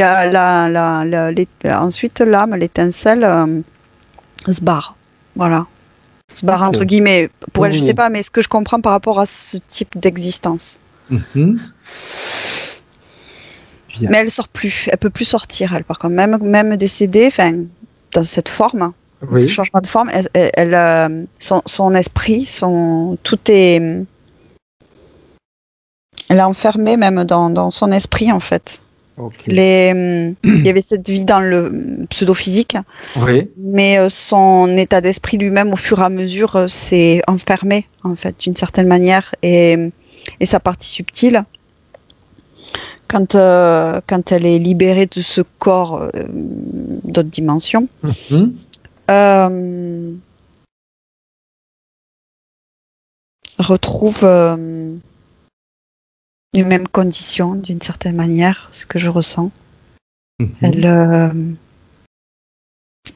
a ensuite l'âme, l'étincelle se barre. Voilà. Se barre entre guillemets. Pour elle, je sais pas, mais ce que je comprends par rapport à ce type d'existence. Mais elle sort plus. Elle peut plus sortir, elle, par contre. Même décédée, enfin, dans cette forme, ce changement de forme, son esprit, tout est. Elle est enfermée même dans son esprit, en fait. Il y avait cette vie dans le pseudo-physique, mais son état d'esprit lui-même, au fur et à mesure, s'est enfermé, en fait, d'une certaine manière. Et sa partie subtile, quand elle est libérée de ce corps d'autres dimensions, retrouve les mêmes conditions, d'une certaine manière, ce que je ressens. Elle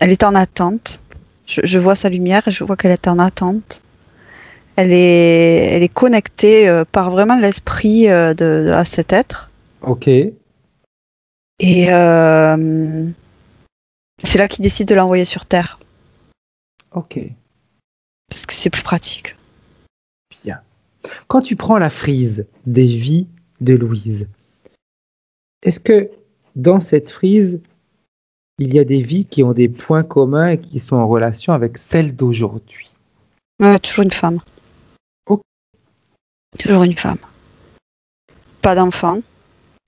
est en attente. Je vois sa lumière et je vois qu'elle est en attente. Elle est connectée par vraiment l'esprit à cet être. Ok. Et c'est là qu'il décide de l'envoyer sur Terre. Ok. Parce que c'est plus pratique. quand tu prends la frise des vies de Louise, est-ce que dans cette frise, il y a des vies qui ont des points communs et qui sont en relation avec celles d'aujourd'hui? Toujours une femme. Ok. Toujours une femme. Pas d'enfant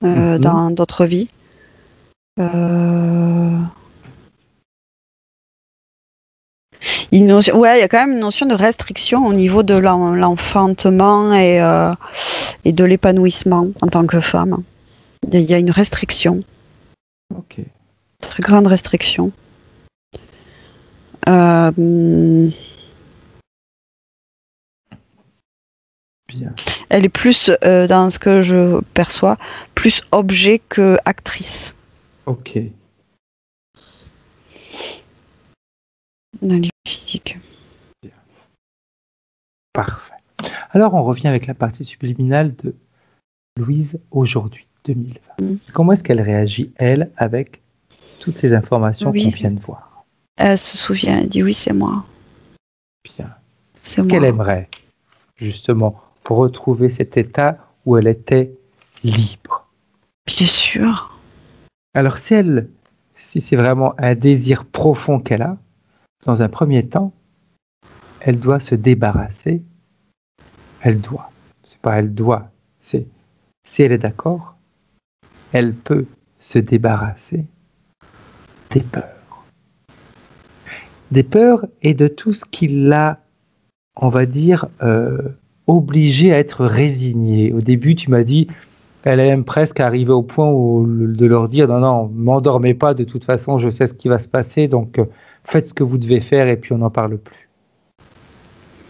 dans d'autres vies. Il y a quand même une notion de restriction au niveau de l'enfantement et de l'épanouissement en tant que femme. Il y a une restriction. Ok. Très grande restriction. Bien. Elle est plus, dans ce que je perçois, plus objet que actrice. Ok. Dans les physiques. Parfait. Alors, on revient avec la partie subliminale de Louise aujourd'hui, 2020. Comment est-ce qu'elle réagit, elle, avec toutes ces informations qu'on vient de voir? Elle se souvient, elle dit oui, c'est moi. Bien. C'est ce qu'elle aimerait, justement, pour retrouver cet état où elle était libre. Bien sûr. Alors, si c'est vraiment un désir profond qu'elle a, dans un premier temps, elle doit se débarrasser. C'est pas elle doit, c'est si elle est d'accord, elle peut se débarrasser des peurs. Des peurs et de tout ce qui l'a, on va dire, obligée à être résignée. Au début, tu m'as dit, elle est même presque arrivée au point de leur dire, non, m'endormez pas, de toute façon, je sais ce qui va se passer, donc faites ce que vous devez faire et puis on n'en parle plus.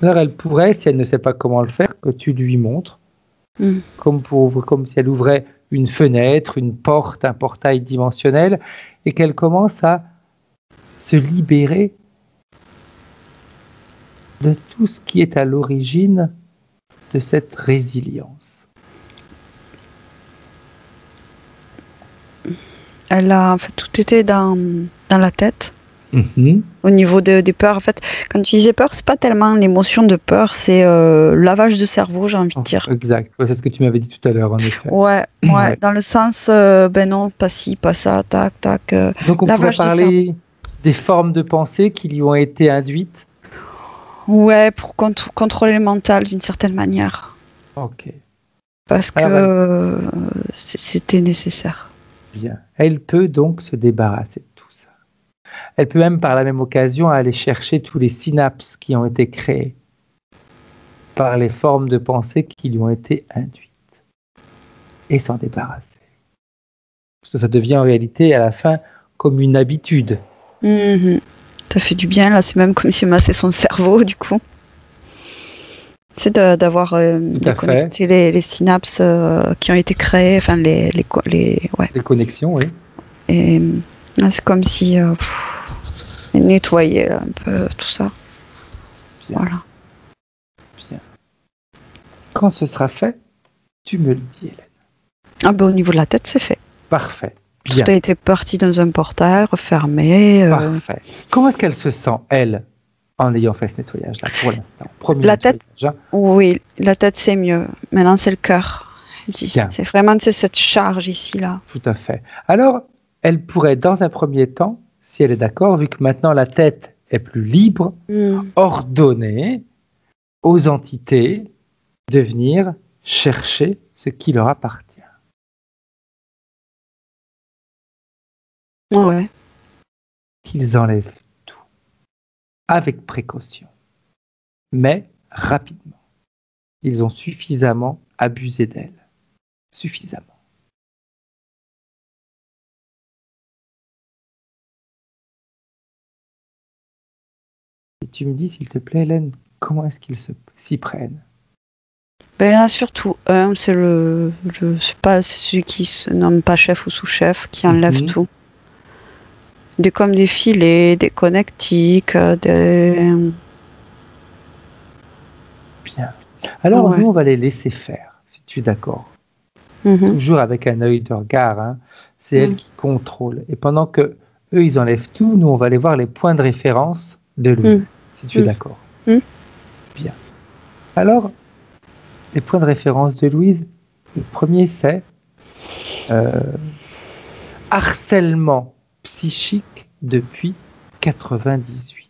Alors elle pourrait, si elle ne sait pas comment le faire, que tu lui montres, comme si elle ouvrait une fenêtre, une porte, un portail dimensionnel, et qu'elle commence à se libérer de tout ce qui est à l'origine de cette résilience. Elle a, en fait, tout était dans la tête. Au niveau des peurs, en fait, quand tu disais peur, c'est pas tellement l'émotion de peur, c'est lavage de cerveau, j'ai envie de dire. Exact, c'est ce que tu m'avais dit tout à l'heure, en effet. Ouais, dans le sens, non, pas ci, pas ça, tac, tac. Donc on pourrait parler des formes de pensée qui lui ont été induites. Ouais, pour contrôler le mental d'une certaine manière. Ok. Parce que c'était nécessaire. Bien. Elle peut donc se débarrasser de tout ça. Elle peut même par la même occasion aller chercher tous les synapses qui ont été créées par les formes de pensée qui lui ont été induites et s'en débarrasser. Parce que ça devient en réalité à la fin comme une habitude. Ça fait du bien, là, c'est même comme si massait son cerveau, du coup. C'est d'avoir déconnecté les synapses qui ont été créées, enfin les connexions, oui. Et c'est comme si nettoyer un peu tout ça. Bien. Voilà. Bien. Quand ce sera fait, tu me le dis, Hélène. Ah ben, au niveau de la tête, c'est fait. Parfait. Bien. Tout a été parti dans un portail, refermé. Parfait. Comment est-ce qu'elle se sent, elle, en ayant fait ce nettoyage-là, pour l'instant? La tête, oui, la tête, c'est mieux. Maintenant, c'est le cœur. C'est vraiment cette charge ici, là. Tout à fait. Alors, elle pourrait, dans un premier temps, si elle est d'accord, vu que maintenant la tête est plus libre, ordonner aux entités de venir chercher ce qui leur appartient. Ouais. Qu'ils enlèvent tout, avec précaution, mais rapidement. Ils ont suffisamment abusé d'elle. Suffisamment. Et tu me dis, s'il te plaît, Hélène, comment est-ce qu'ils s'y prennent? Ben, il y en a surtout un, c'est c'est celui qui se nomme pas chef ou sous-chef, qui enlève tout. Comme des filets, des connectiques, des... Bien. Alors, nous, on va les laisser faire, si tu es d'accord. Toujours avec un œil de regard, hein. C'est elle qui contrôle. Et pendant que eux, ils enlèvent tout, nous, on va aller voir les points de référence de Louis, si tu es d'accord. Bien. Alors, les points de référence de Louise. Le premier, c'est harcèlement psychique depuis 98.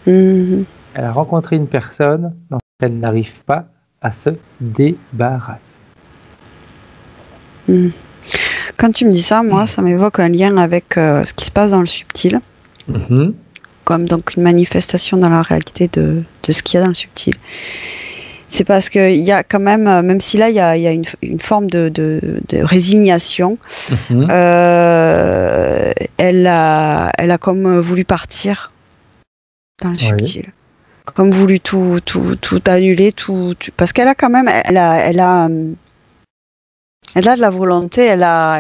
Mhm. Elle a rencontré une personne dont elle n'arrive pas à se débarrasser. Mhm. Quand tu me dis ça, moi, ça m'évoque un lien avec ce qui se passe dans le subtil, comme donc une manifestation dans la réalité de ce qu'il y a dans le subtil. C'est parce qu'il y a quand même si là il y a une forme de résignation, elle a comme voulu partir dans le subtil, comme voulu tout annuler, parce qu'elle a quand même, elle a de la volonté,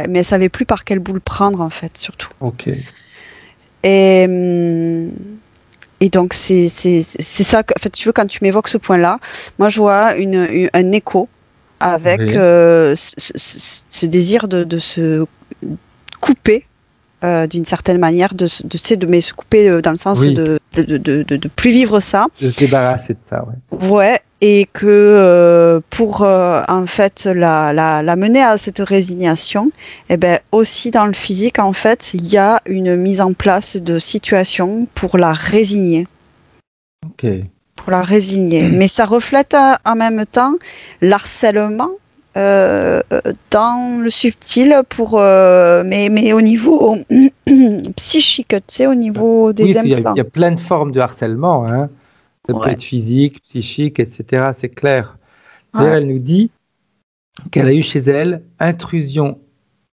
mais elle savait plus par quelle boule prendre en fait, surtout. Ok. Et donc c'est ça que, en fait, tu veux, quand tu m'évoques ce point-là, moi je vois un écho avec ce désir de se couper d'une certaine manière, mais se couper dans le sens de plus vivre ça. De se débarrasser de ça, ouais. Ouais, et que pour en fait la mener à cette résignation, et ben aussi dans le physique en fait, il y a une mise en place de situations pour la résigner. Ok. Pour la résigner, mais ça reflète en même temps l'harcèlement dans le subtil mais au niveau psychique, tu sais, au niveau des implants. Il y a plein de formes de harcèlement, hein. Ça peut être physique, psychique, etc. C'est clair. D'ailleurs, elle nous dit qu'elle a eu chez elle intrusion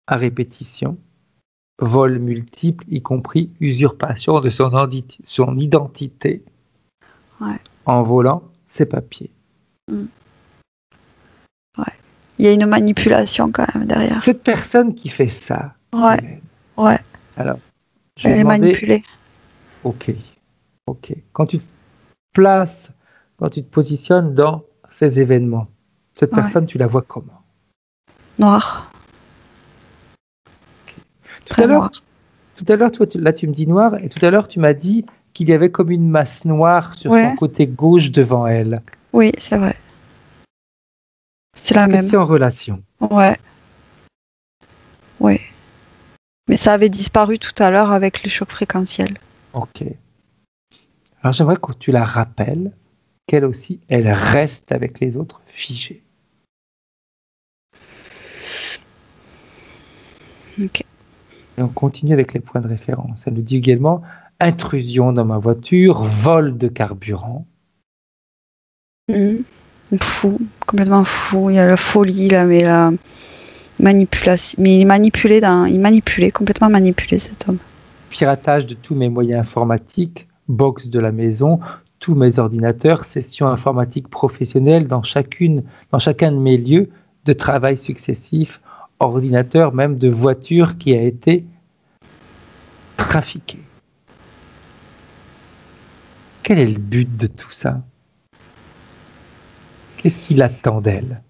à répétition, vol multiple, y compris usurpation de son identité en volant ses papiers. Il y a une manipulation quand même derrière. Cette personne qui fait ça. Ouais. Alors, elle est manipulée. Ok. Quand tu te positionnes dans ces événements, cette personne, tu la vois comment? Noire. Tout à l'heure, toi, là, tu me dis noir, et tout à l'heure, tu m'as dit qu'il y avait comme une masse noire sur son côté gauche devant elle. Oui, c'est vrai. C'est la même. C'est en relation. Ouais. Mais ça avait disparu tout à l'heure avec les chocs fréquentiels. Ok. Alors j'aimerais que tu la rappelles qu'elle aussi, elle reste avec les autres figée. Ok. Et on continue avec les points de référence. Elle nous dit également intrusion dans ma voiture, vol de carburant. Fou, complètement fou. Il y a la folie là, mais la manipulation. Mais il est manipulé, complètement manipulé, cet homme. Piratage de tous mes moyens informatiques, box de la maison, tous mes ordinateurs, sessions informatiques professionnelles dans chacun de mes lieux de travail successifs, ordinateur même de voiture qui a été trafiqué. Quel est le but de tout ça? Qu'est-ce qu'il attend d'elle?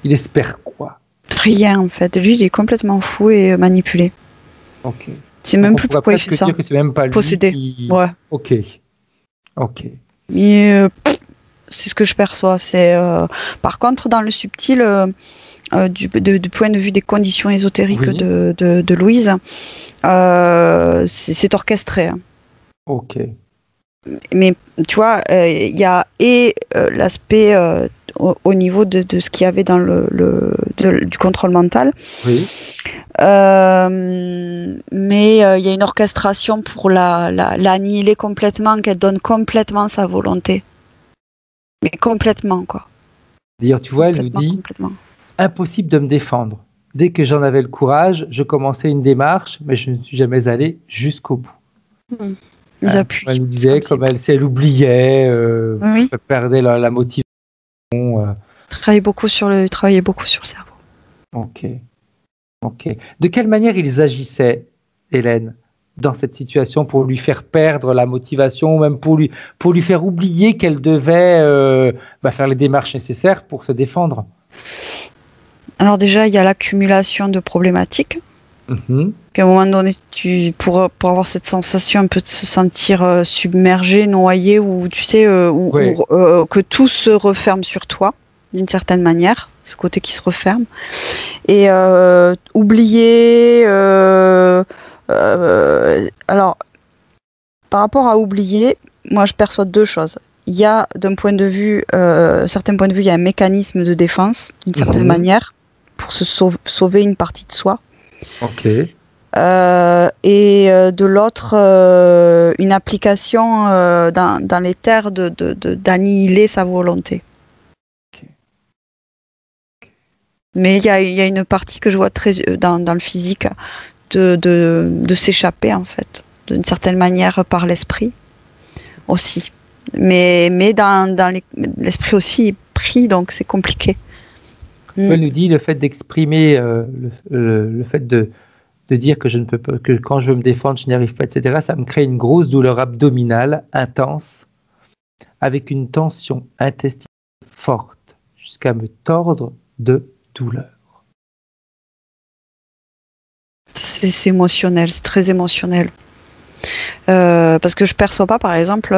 Il espère quoi? Rien en fait. Lui, il est complètement fou et manipulé. Ok. C'est même plus pourquoi il fait ça. Dire que c'est même pas lui possédé. Ouais. Ok. Mais c'est ce que je perçois. C'est par contre dans le subtil, du point de vue des conditions ésotériques de Louise, c'est orchestré. Hein. Ok. Mais tu vois, il y a l'aspect au niveau de ce qu'il y avait dans du contrôle mental. Oui. Mais il y a une orchestration pour l'annihiler complètement, qu'elle donne complètement sa volonté. Mais complètement, quoi. D'ailleurs, tu vois, elle nous dit impossible de me défendre. Dès que j'en avais le courage, je commençais une démarche, mais je ne suis jamais allé jusqu'au bout. Elle nous disait comme elle oubliait, elle perdait la motivation. Travaillait beaucoup sur le cerveau. Ok. De quelle manière ils agissaient, Hélène, dans cette situation pour lui faire perdre la motivation, même pour lui faire oublier qu'elle devait faire les démarches nécessaires pour se défendre? Alors déjà, il y a l'accumulation de problématiques. Qu'à un moment donné, pour avoir cette sensation un peu de se sentir submergé, noyé, ou tu sais, que tout se referme sur toi, d'une certaine manière, ce côté qui se referme. Et oublier. Alors, par rapport à oublier, moi je perçois deux choses. Il y a, d'un point de vue, certains points de vue, il y a un mécanisme de défense, d'une certaine manière, pour se sauver une partie de soi. Ok. Et de l'autre, une application dans les terres d'annihiler sa volonté. Okay. Mais il y a une partie que je vois très dans le physique de s'échapper, en fait, d'une certaine manière par l'esprit aussi. Mais dans l'esprit aussi est pris, donc c'est compliqué. Elle nous dit le fait d'exprimer, le fait de dire que je ne peux pas, que quand je veux me défendre, je n'y arrive pas, etc., ça me crée une grosse douleur abdominale intense, avec une tension intestinale forte, jusqu'à me tordre de douleur. C'est émotionnel, c'est très émotionnel. Parce que je perçois pas, par exemple,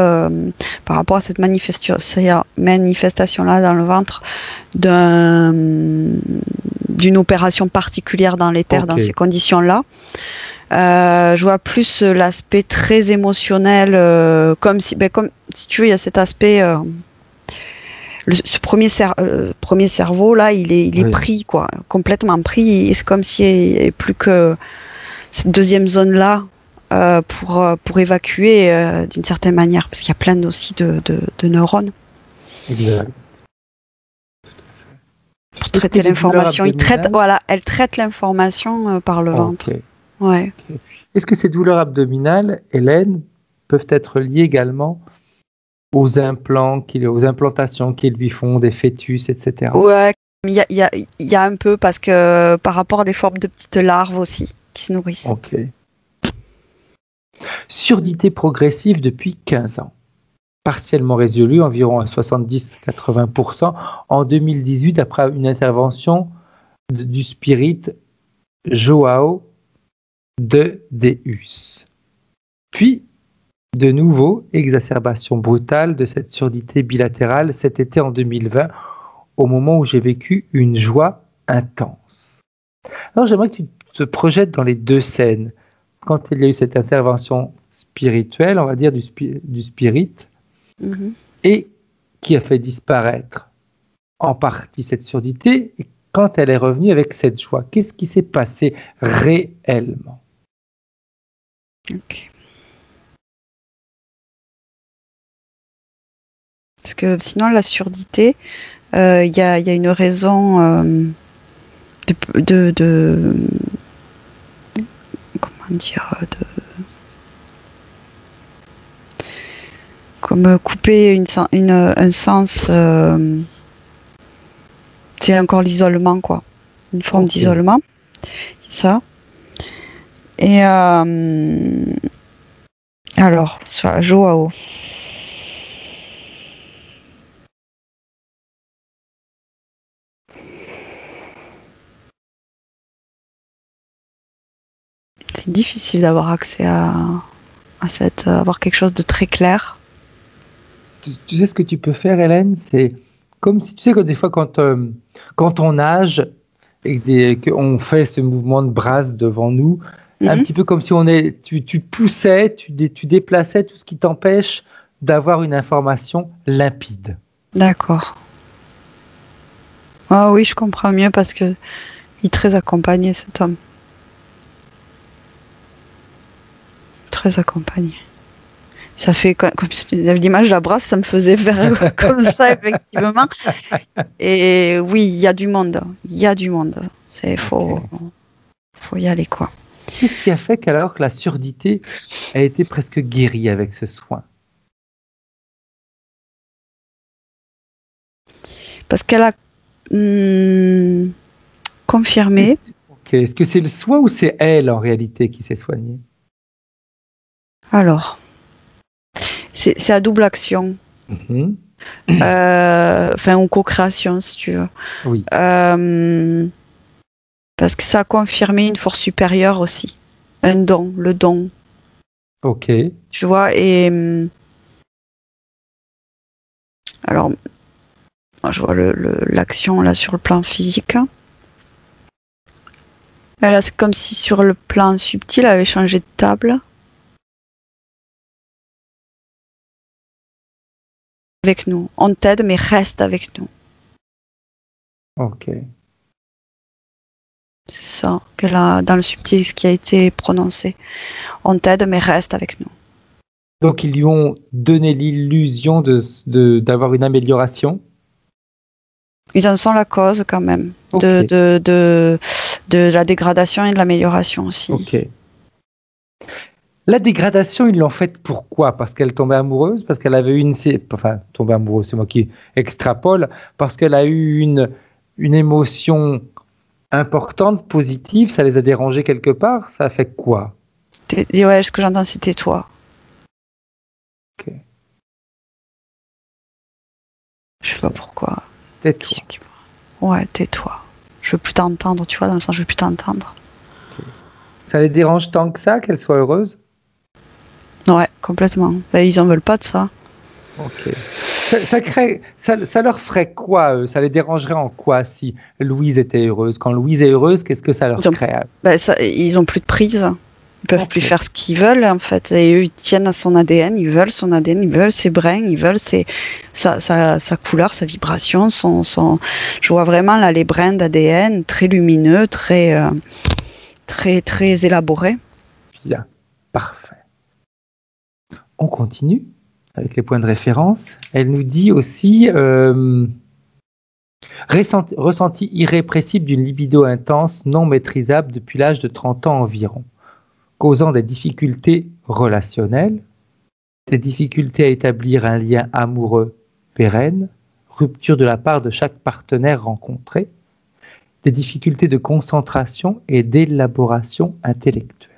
par rapport à cette manifestation-là dans le ventre, d'une opération particulière dans les terres, dans ces conditions-là. Je vois plus l'aspect très émotionnel, comme si tu veux, il y a cet aspect, ce premier cerveau là, il est pris, quoi, complètement pris, et c'est comme s'il n'y avait plus que cette deuxième zone là pour évacuer d'une certaine manière, parce qu'il y a plein aussi de neurones. Exact. Pour traiter l'information, elle traite l'information par le ventre. Ouais. Okay. Est-ce que ces douleurs abdominales, Hélène, peuvent être liées également aux implantations qu'ils lui font, des fœtus, etc. Ouais, il y a un peu, parce que par rapport à des formes de petites larves aussi qui se nourrissent. Ok. Surdité progressive depuis 15 ans. Partiellement résolue, environ à 70-80%, en 2018, après une intervention du spirit Joao de Deus. Puis, de nouveau, exacerbation brutale de cette surdité bilatérale cet été en 2020, au moment où j'ai vécu une joie intense. Alors, j'aimerais que tu te projettes dans les deux scènes. Quand il y a eu cette intervention spirituelle, on va dire du spirit, et qui a fait disparaître en partie cette surdité, et quand elle est revenue avec cette joie, qu'est-ce qui s'est passé réellement? Ok. Parce que sinon, la surdité, il y a une raison comment dire, comme couper un sens, c'est encore l'isolement, quoi, une forme d'isolement, ça. Et alors sur la Joao, c'est difficile d'avoir accès à avoir quelque chose de très clair. Tu sais ce que tu peux faire, Hélène? C'est comme si, tu sais, que des fois, quand on nage et qu'on fait ce mouvement de brasse devant nous, un petit peu comme si tu poussais, tu déplaçais tout ce qui t'empêche d'avoir une information limpide. D'accord. Ah oui, je comprends mieux, parce que il est très accompagné, cet homme. Très accompagné. Ça fait comme l'image de la brasse, ça me faisait faire comme ça, effectivement. Et oui, il y a du monde. Il y a du monde. Faut y aller, quoi. Qu'est-ce qui a fait qu'alors que la surdité a été presque guérie avec ce soin? Parce qu'elle a confirmé. Okay. Est-ce que c'est le soin ou c'est elle en réalité qui s'est soignée? Alors, c'est à double action. Enfin, ou co-création, si tu veux. Oui. Parce que ça a confirmé une force supérieure aussi. Un don, le don. Ok. Tu vois, et alors, moi, je vois l'action là sur le plan physique. Là, c'est comme si sur le plan subtil, elle avait changé de table. Avec nous. On t'aide, mais reste avec nous. Ok. C'est ça qu'elle a dans le subtil, ce qui a été prononcé. On t'aide, mais reste avec nous. Donc ils lui ont donné l'illusion d'avoir une amélioration. Ils en sont la cause quand même. Ok. De la dégradation et de l'amélioration aussi. Ok. La dégradation, ils l'ont faite pourquoi? Parce qu'elle tombait amoureuse? Parce qu'elle avait enfin, tombée amoureuse, c'est moi qui extrapole. Parce qu'elle a eu une émotion importante, positive, ça les a dérangés quelque part? Ça a fait quoi? Ouais, ce que j'entends, c'est tais-toi. Ok. Je sais pas pourquoi. Tais-toi. Ouais, tais-toi. Je veux plus t'entendre, tu vois, dans le sens je veux plus t'entendre. Okay. Ça les dérange tant que ça, qu'elle soit heureuse? Ouais, complètement. Ben, ils en veulent pas de ça. Ok. Ça leur ferait quoi, eux? Ça les dérangerait en quoi si Louise était heureuse? Quand Louise est heureuse, qu'est-ce que ça leur crée? Ils ont plus de prise. Ils peuvent plus faire ce qu'ils veulent, en fait. Et eux, ils tiennent à son ADN, ils veulent son ADN, ils veulent ses brins, ils veulent sa couleur, sa vibration, Je vois vraiment là les brins d'ADN très lumineux, très élaborés. Bien. Parfait. On continue avec les points de référence. Elle nous dit aussi ressenti irrépressible d'une libido intense non maîtrisable depuis l'âge de 30 ans environ, causant des difficultés relationnelles, des difficultés à établir un lien amoureux pérenne, rupture de la part de chaque partenaire rencontré, des difficultés de concentration et d'élaboration intellectuelle.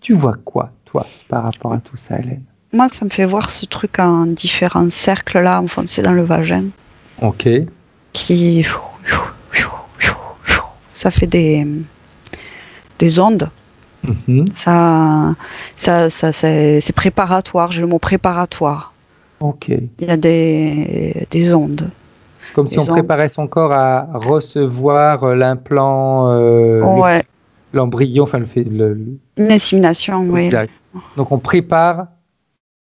Tu vois quoi, toi, par rapport à tout ça, Hélène? Moi, ça me fait voir ce truc en différents cercles là, enfoncés dans le vagin. Ok. Qui... Ça fait des ondes. Mm-hmm. C'est préparatoire, j'ai le mot préparatoire. Ok. Il y a des ondes. Comme si on préparait son corps à recevoir l'implant, ouais. l'embryon, enfin une insémination, oui. Donc on prépare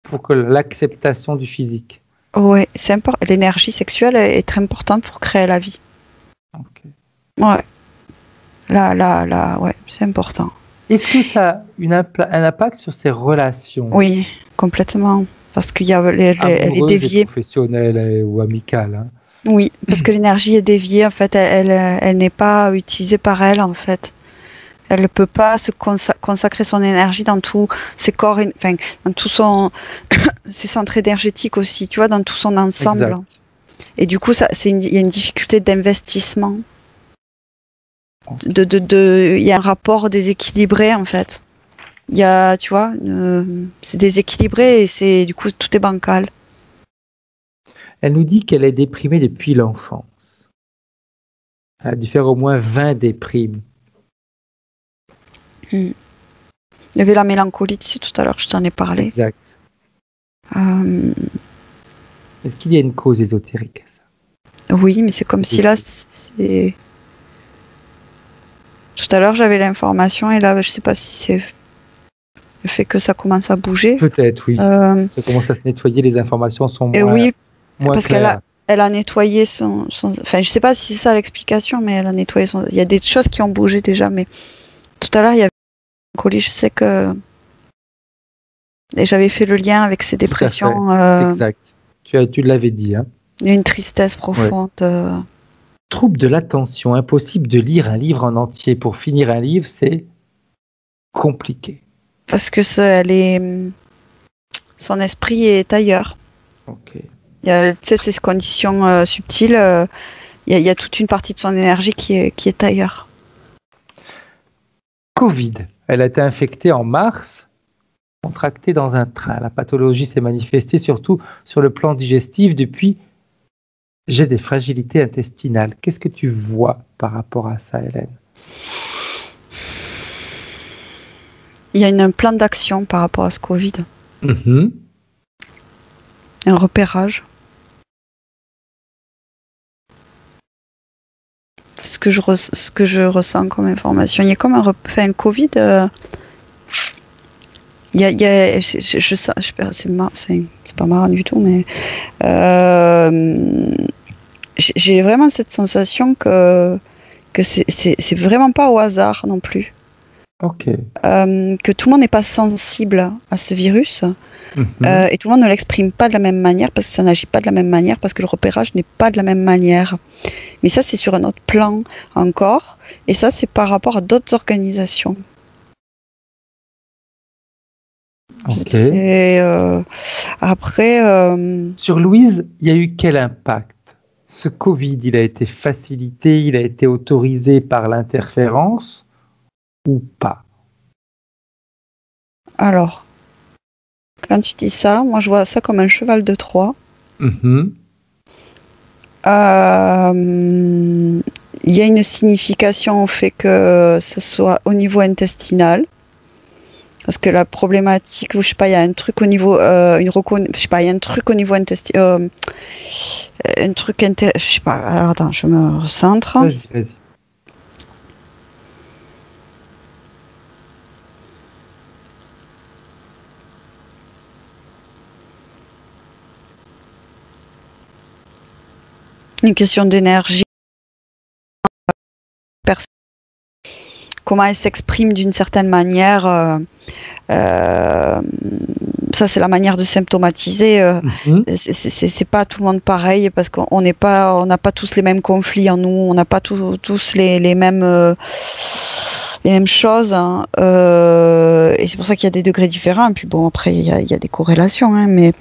pour que l'acceptation du physique. Oui, c'est important. L'énergie sexuelle est très importante pour créer la vie. Ok. Ouais. Là, ouais, c'est important. Est-ce que ça a un impact sur ses relations? Oui, complètement. Parce qu'il y a elle est déviée. Professionnelle ou amicale. Hein. Oui, parce que l'énergie est déviée. En fait, elle n'est pas utilisée par elle, en fait. Elle ne peut pas se consacrer son énergie dans tous ses corps, enfin, dans tout ses centres énergétiques aussi, tu vois, dans tout son ensemble. Exact. Et du coup, il y a une difficulté d'investissement. Il y a un rapport déséquilibré, en fait. Il y a, tu vois, c'est déséquilibré et du coup, tout est bancal. Elle nous dit qu'elle est déprimée depuis l'enfance. Elle a dû faire au moins 20 déprimes. Il y avait la mélancolie, tu sais, tout à l'heure, je t'en ai parlé. Exact. Est-ce qu'il y a une cause ésotérique à ça? Oui, mais c'est comme si là, c'est... Tout à l'heure, j'avais l'information et là, je sais pas si c'est le fait que ça commence à bouger. Peut-être, oui. Ça commence à se nettoyer, les informations sont moins parce claires. qu'elle a nettoyé son... Enfin, je sais pas si c'est ça l'explication, mais elle a nettoyé son... Il y a des choses qui ont bougé déjà, mais tout à l'heure, il y avait un colis, je sais que... Et j'avais fait le lien avec ces dépressions. Exact. Tu l'avais dit. Hein. Il y a une tristesse profonde. Ouais. Trouble de l'attention. Impossible de lire un livre en entier. Pour finir un livre, c'est compliqué. Parce que son esprit est ailleurs. Ok. Il y a ces conditions subtiles. Il y a toute une partie de son énergie qui est ailleurs. Covid. Elle a été infectée en mars, contractée dans un train. La pathologie s'est manifestée surtout sur le plan digestif. Depuis, j'ai des fragilités intestinales. Qu'est-ce que tu vois par rapport à ça, Hélène? Il y a un plan d'action par rapport à ce Covid. Mhm. Un repérage. C'est ce que je ressens comme information. Il y a comme un Covid. Je sais pas, c'est pas marrant du tout, mais j'ai vraiment cette sensation que c'est vraiment pas au hasard non plus. Ok. Que tout le monde n'est pas sensible à ce virus Mhm. et tout le monde ne l'exprime pas de la même manière parce que ça n'agit pas de la même manière, parce que le repérage n'est pas de la même manière. Mais ça, c'est sur un autre plan encore, et ça, c'est par rapport à d'autres organisations. Ok. Et après, Sur Louise, il y a eu quel impact? Ce Covid, il a été facilité, il a été autorisé par l'interférence ou pas? alors, quand tu dis ça, moi je vois ça comme un cheval de Troie. Mhm. Il y a une signification au fait que ce soit au niveau intestinal. Parce que la problématique, je sais pas, il y a un truc au niveau, je sais pas, il y a un truc au niveau intestinal, un truc je sais pas. Alors attends, je me recentre. Vas-y, vas-y. Une question d'énergie, comment elle s'exprime d'une certaine manière. Ça, c'est la manière de symptomatiser. Mhm. C'est pas tout le monde pareil parce qu'on n'a pas tous les mêmes conflits en nous, on n'a pas tous les mêmes choses. Hein. Et c'est pour ça qu'il y a des degrés différents. Et puis bon, après, il y a des corrélations. Hein, mais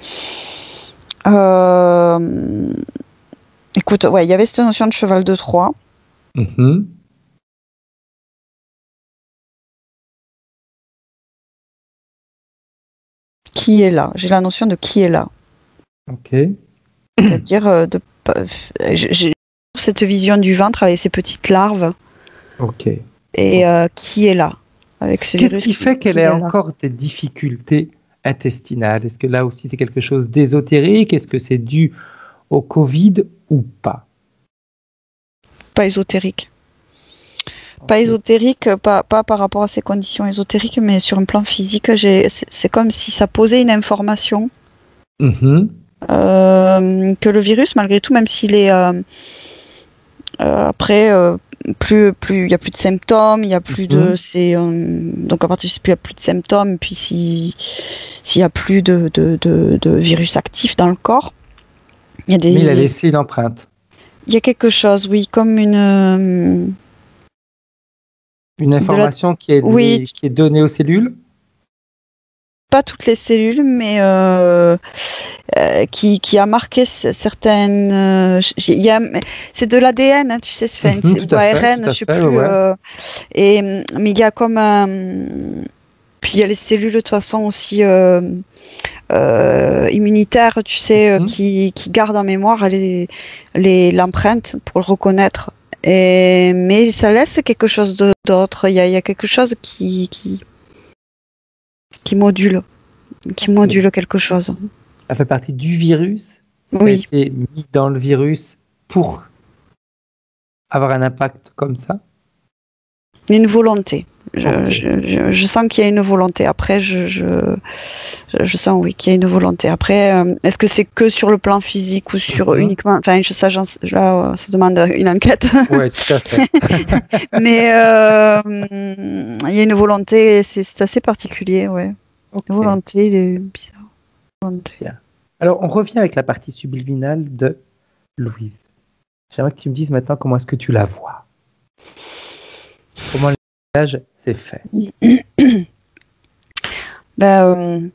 écoute, ouais, il y avait cette notion de cheval de Troie. Mhm. Qui est là? J'ai la notion de qui est là. Ok. C'est-à-dire j'ai cette vision du ventre avec ces petites larves. Ok. Et qui est là avec ce Qu'est-ce virus qui fait qu'elle qui est ait là. encore des difficultés intestinales? Est-ce que là aussi c'est quelque chose d'ésotérique? Est-ce que c'est dû au Covid ou pas? Pas ésotérique. Pas Ok. ésotérique, pas par rapport à ces conditions ésotériques, mais sur un plan physique, c'est comme si ça posait une information Mhm. que le virus, malgré tout, même s'il est après plus il y a plus de symptômes, il y a plus de Mhm. donc à partir de il y a plus de symptômes, puis s'il y a plus de virus actif dans le corps, il y a Mais il a laissé une empreinte. il y a quelque chose, oui, comme Une de la information oui, qui est donnée aux cellules? pas toutes les cellules, mais qui a marqué certaines. C'est de l'ADN, hein, tu sais, Sven, Mhm, ou ARN, tout je à sais fait, plus. ouais, ouais. Mais il y a comme puis il y a les cellules de toute façon aussi immunitaires, tu sais, Mhm. qui gardent en mémoire l'empreinte pour le reconnaître. Mais ça laisse quelque chose d'autre. Il y a quelque chose qui module, Ok. quelque chose. Ça fait partie du virus. Ça a Oui, été mis dans le virus pour avoir un impact comme ça. il y a une volonté. Ok. Je sens qu'il y a une volonté. Après, je sens, oui, qu'il y a une volonté. Après, est-ce que c'est que sur le plan physique ou sur Mhm. uniquement. Enfin, là, ça demande une enquête. Ouais, tout à fait. Mais il y a une volonté, c'est assez particulier, ouais. Une Ok. volonté, il est bizarre. Volonté. Bien. Alors, on revient avec la partie subliminale de Louise. J'aimerais que tu me dises maintenant comment est-ce que tu la vois. Comment le message s'est fait. Ben,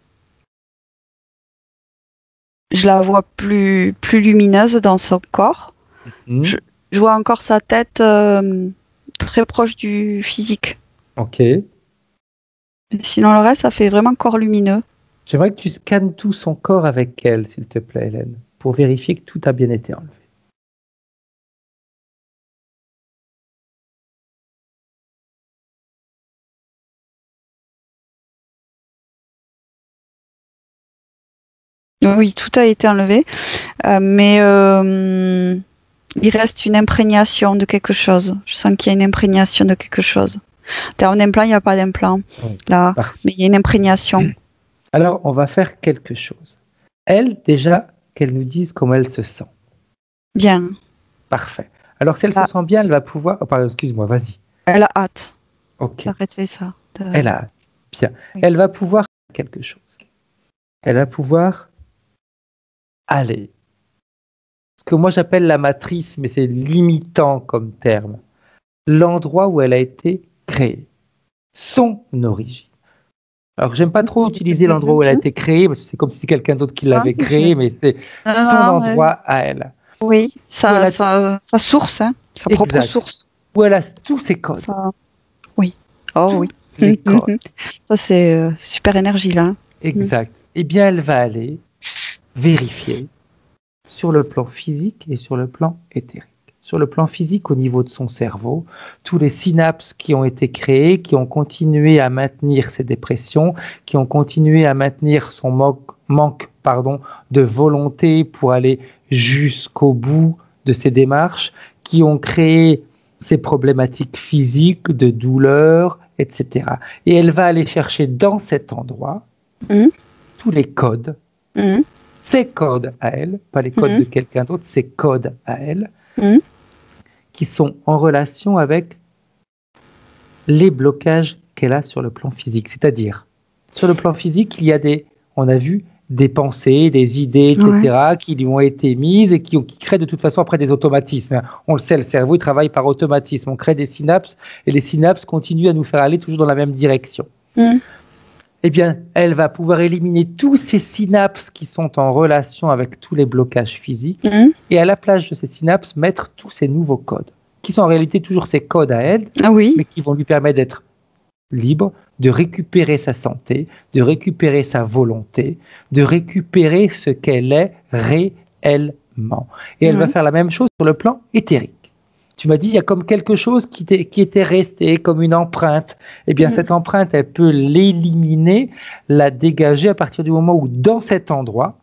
je la vois plus lumineuse dans son corps. Je, Mhm. je vois encore sa tête très proche du physique. Ok. Sinon, le reste, ça fait vraiment corps lumineux. J'aimerais que tu scannes tout son corps avec elle, s'il te plaît, Hélène, pour vérifier que tout a bien été enlevé. Oui, tout a été enlevé, mais il reste une imprégnation de quelque chose. Je sens qu'il y a une imprégnation de quelque chose. Un implant, il n'y a pas d'implant là, mais il y a une imprégnation. Alors, on va faire quelque chose. Elle, déjà, qu'elle nous dise comment elle se sent. Bien. Parfait. Alors, si elle se sent bien, elle va pouvoir... Oh, pardon, excuse-moi, vas-y. Elle a hâte. Ok. D'arrêter ça. Elle a hâte. Bien. Oui. Elle va pouvoir faire quelque chose. Elle va pouvoir aller. Ce que moi j'appelle la matrice, mais c'est limitant comme terme. L'endroit où elle a été créée. Son origine. Alors, j'aime pas trop utiliser l'endroit où elle a été créée, parce que c'est comme si c'est quelqu'un d'autre qui l'avait créée, mais c'est son endroit à elle. Oui, sa source, hein, sa propre source. Où elle a tous ses codes. Oui. Oh oui. Les codes. Ça, c'est super énergie, là. Exact. Eh bien, elle va aller vérifier sur le plan physique et sur le plan éthérique. Sur le plan physique, au niveau de son cerveau, tous les synapses qui ont été créées, qui ont continué à maintenir ses dépressions, qui ont continué à maintenir son manque de volonté pour aller jusqu'au bout de ses démarches, qui ont créé ces problématiques physiques de douleur, etc. Et elle va aller chercher dans cet endroit tous les codes, ses codes à elle, pas les codes de quelqu'un d'autre, ses codes à elle, qui sont en relation avec les blocages qu'elle a sur le plan physique. C'est-à-dire, sur le plan physique, il y a on a vu, des pensées, des idées, etc., qui lui ont été mises et qui créent de toute façon après des automatismes. On le sait, le cerveau, il travaille par automatisme. On crée des synapses et les synapses continuent à nous faire aller toujours dans la même direction. Eh bien, elle va pouvoir éliminer tous ces synapses qui sont en relation avec tous les blocages physiques et à la place de ces synapses, mettre tous ces nouveaux codes, qui sont en réalité toujours ces codes à elle, mais qui vont lui permettre d'être libre, de récupérer sa santé, de récupérer sa volonté, de récupérer ce qu'elle est réellement. Et elle va faire la même chose sur le plan éthérique. Tu m'as dit, il y a comme quelque chose qui était resté, comme une empreinte. Eh bien, cette empreinte, elle peut l'éliminer, la dégager à partir du moment où, dans cet endroit,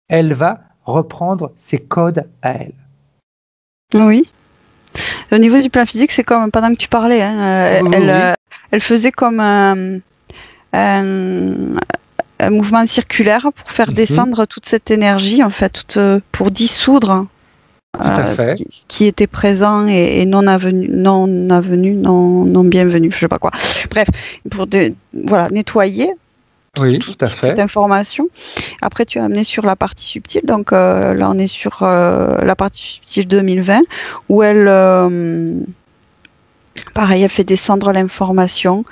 elle va reprendre ses codes à elle. Oui. Au niveau du plan physique, c'est comme, pendant que tu parlais, elle faisait comme un mouvement circulaire pour faire descendre toute cette énergie, en fait, pour dissoudre ce qui était présent et non bienvenu, je sais pas quoi. Bref, pour nettoyer cette information. Après, tu as amené sur la partie subtile, donc là on est sur la partie subtile 2020, où elle pareil, elle fait descendre l'information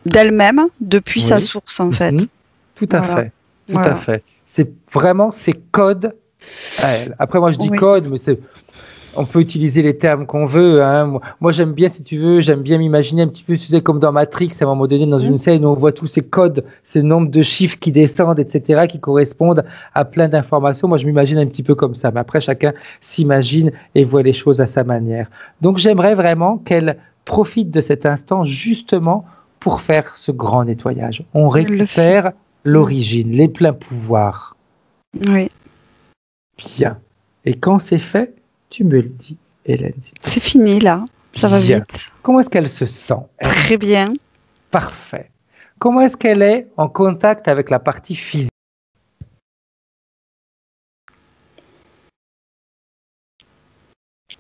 d'elle-même depuis sa source, en fait. Tout à fait. Tout à fait. C'est vraiment ces codes à elle. Après, moi, je dis code, mais on peut utiliser les termes qu'on veut. Hein. Moi, j'aime bien, si tu veux, j'aime bien m'imaginer un petit peu, tu sais, comme dans Matrix, à un moment donné, dans une scène où on voit tous ces codes, ces nombres de chiffres qui descendent, etc., qui correspondent à plein d'informations. Moi, je m'imagine un petit peu comme ça. Mais après, chacun s'imagine et voit les choses à sa manière. Donc, j'aimerais vraiment qu'elle profite de cet instant justement pour faire ce grand nettoyage. On récupère l'origine, les pleins pouvoirs. Oui. Bien. Et quand c'est fait, tu me le dis, Hélène. C'est fini là, ça va vite. Comment est-ce qu'elle se sent, elle ? Très bien. Parfait. Comment est-ce qu'elle est en contact avec la partie physique ?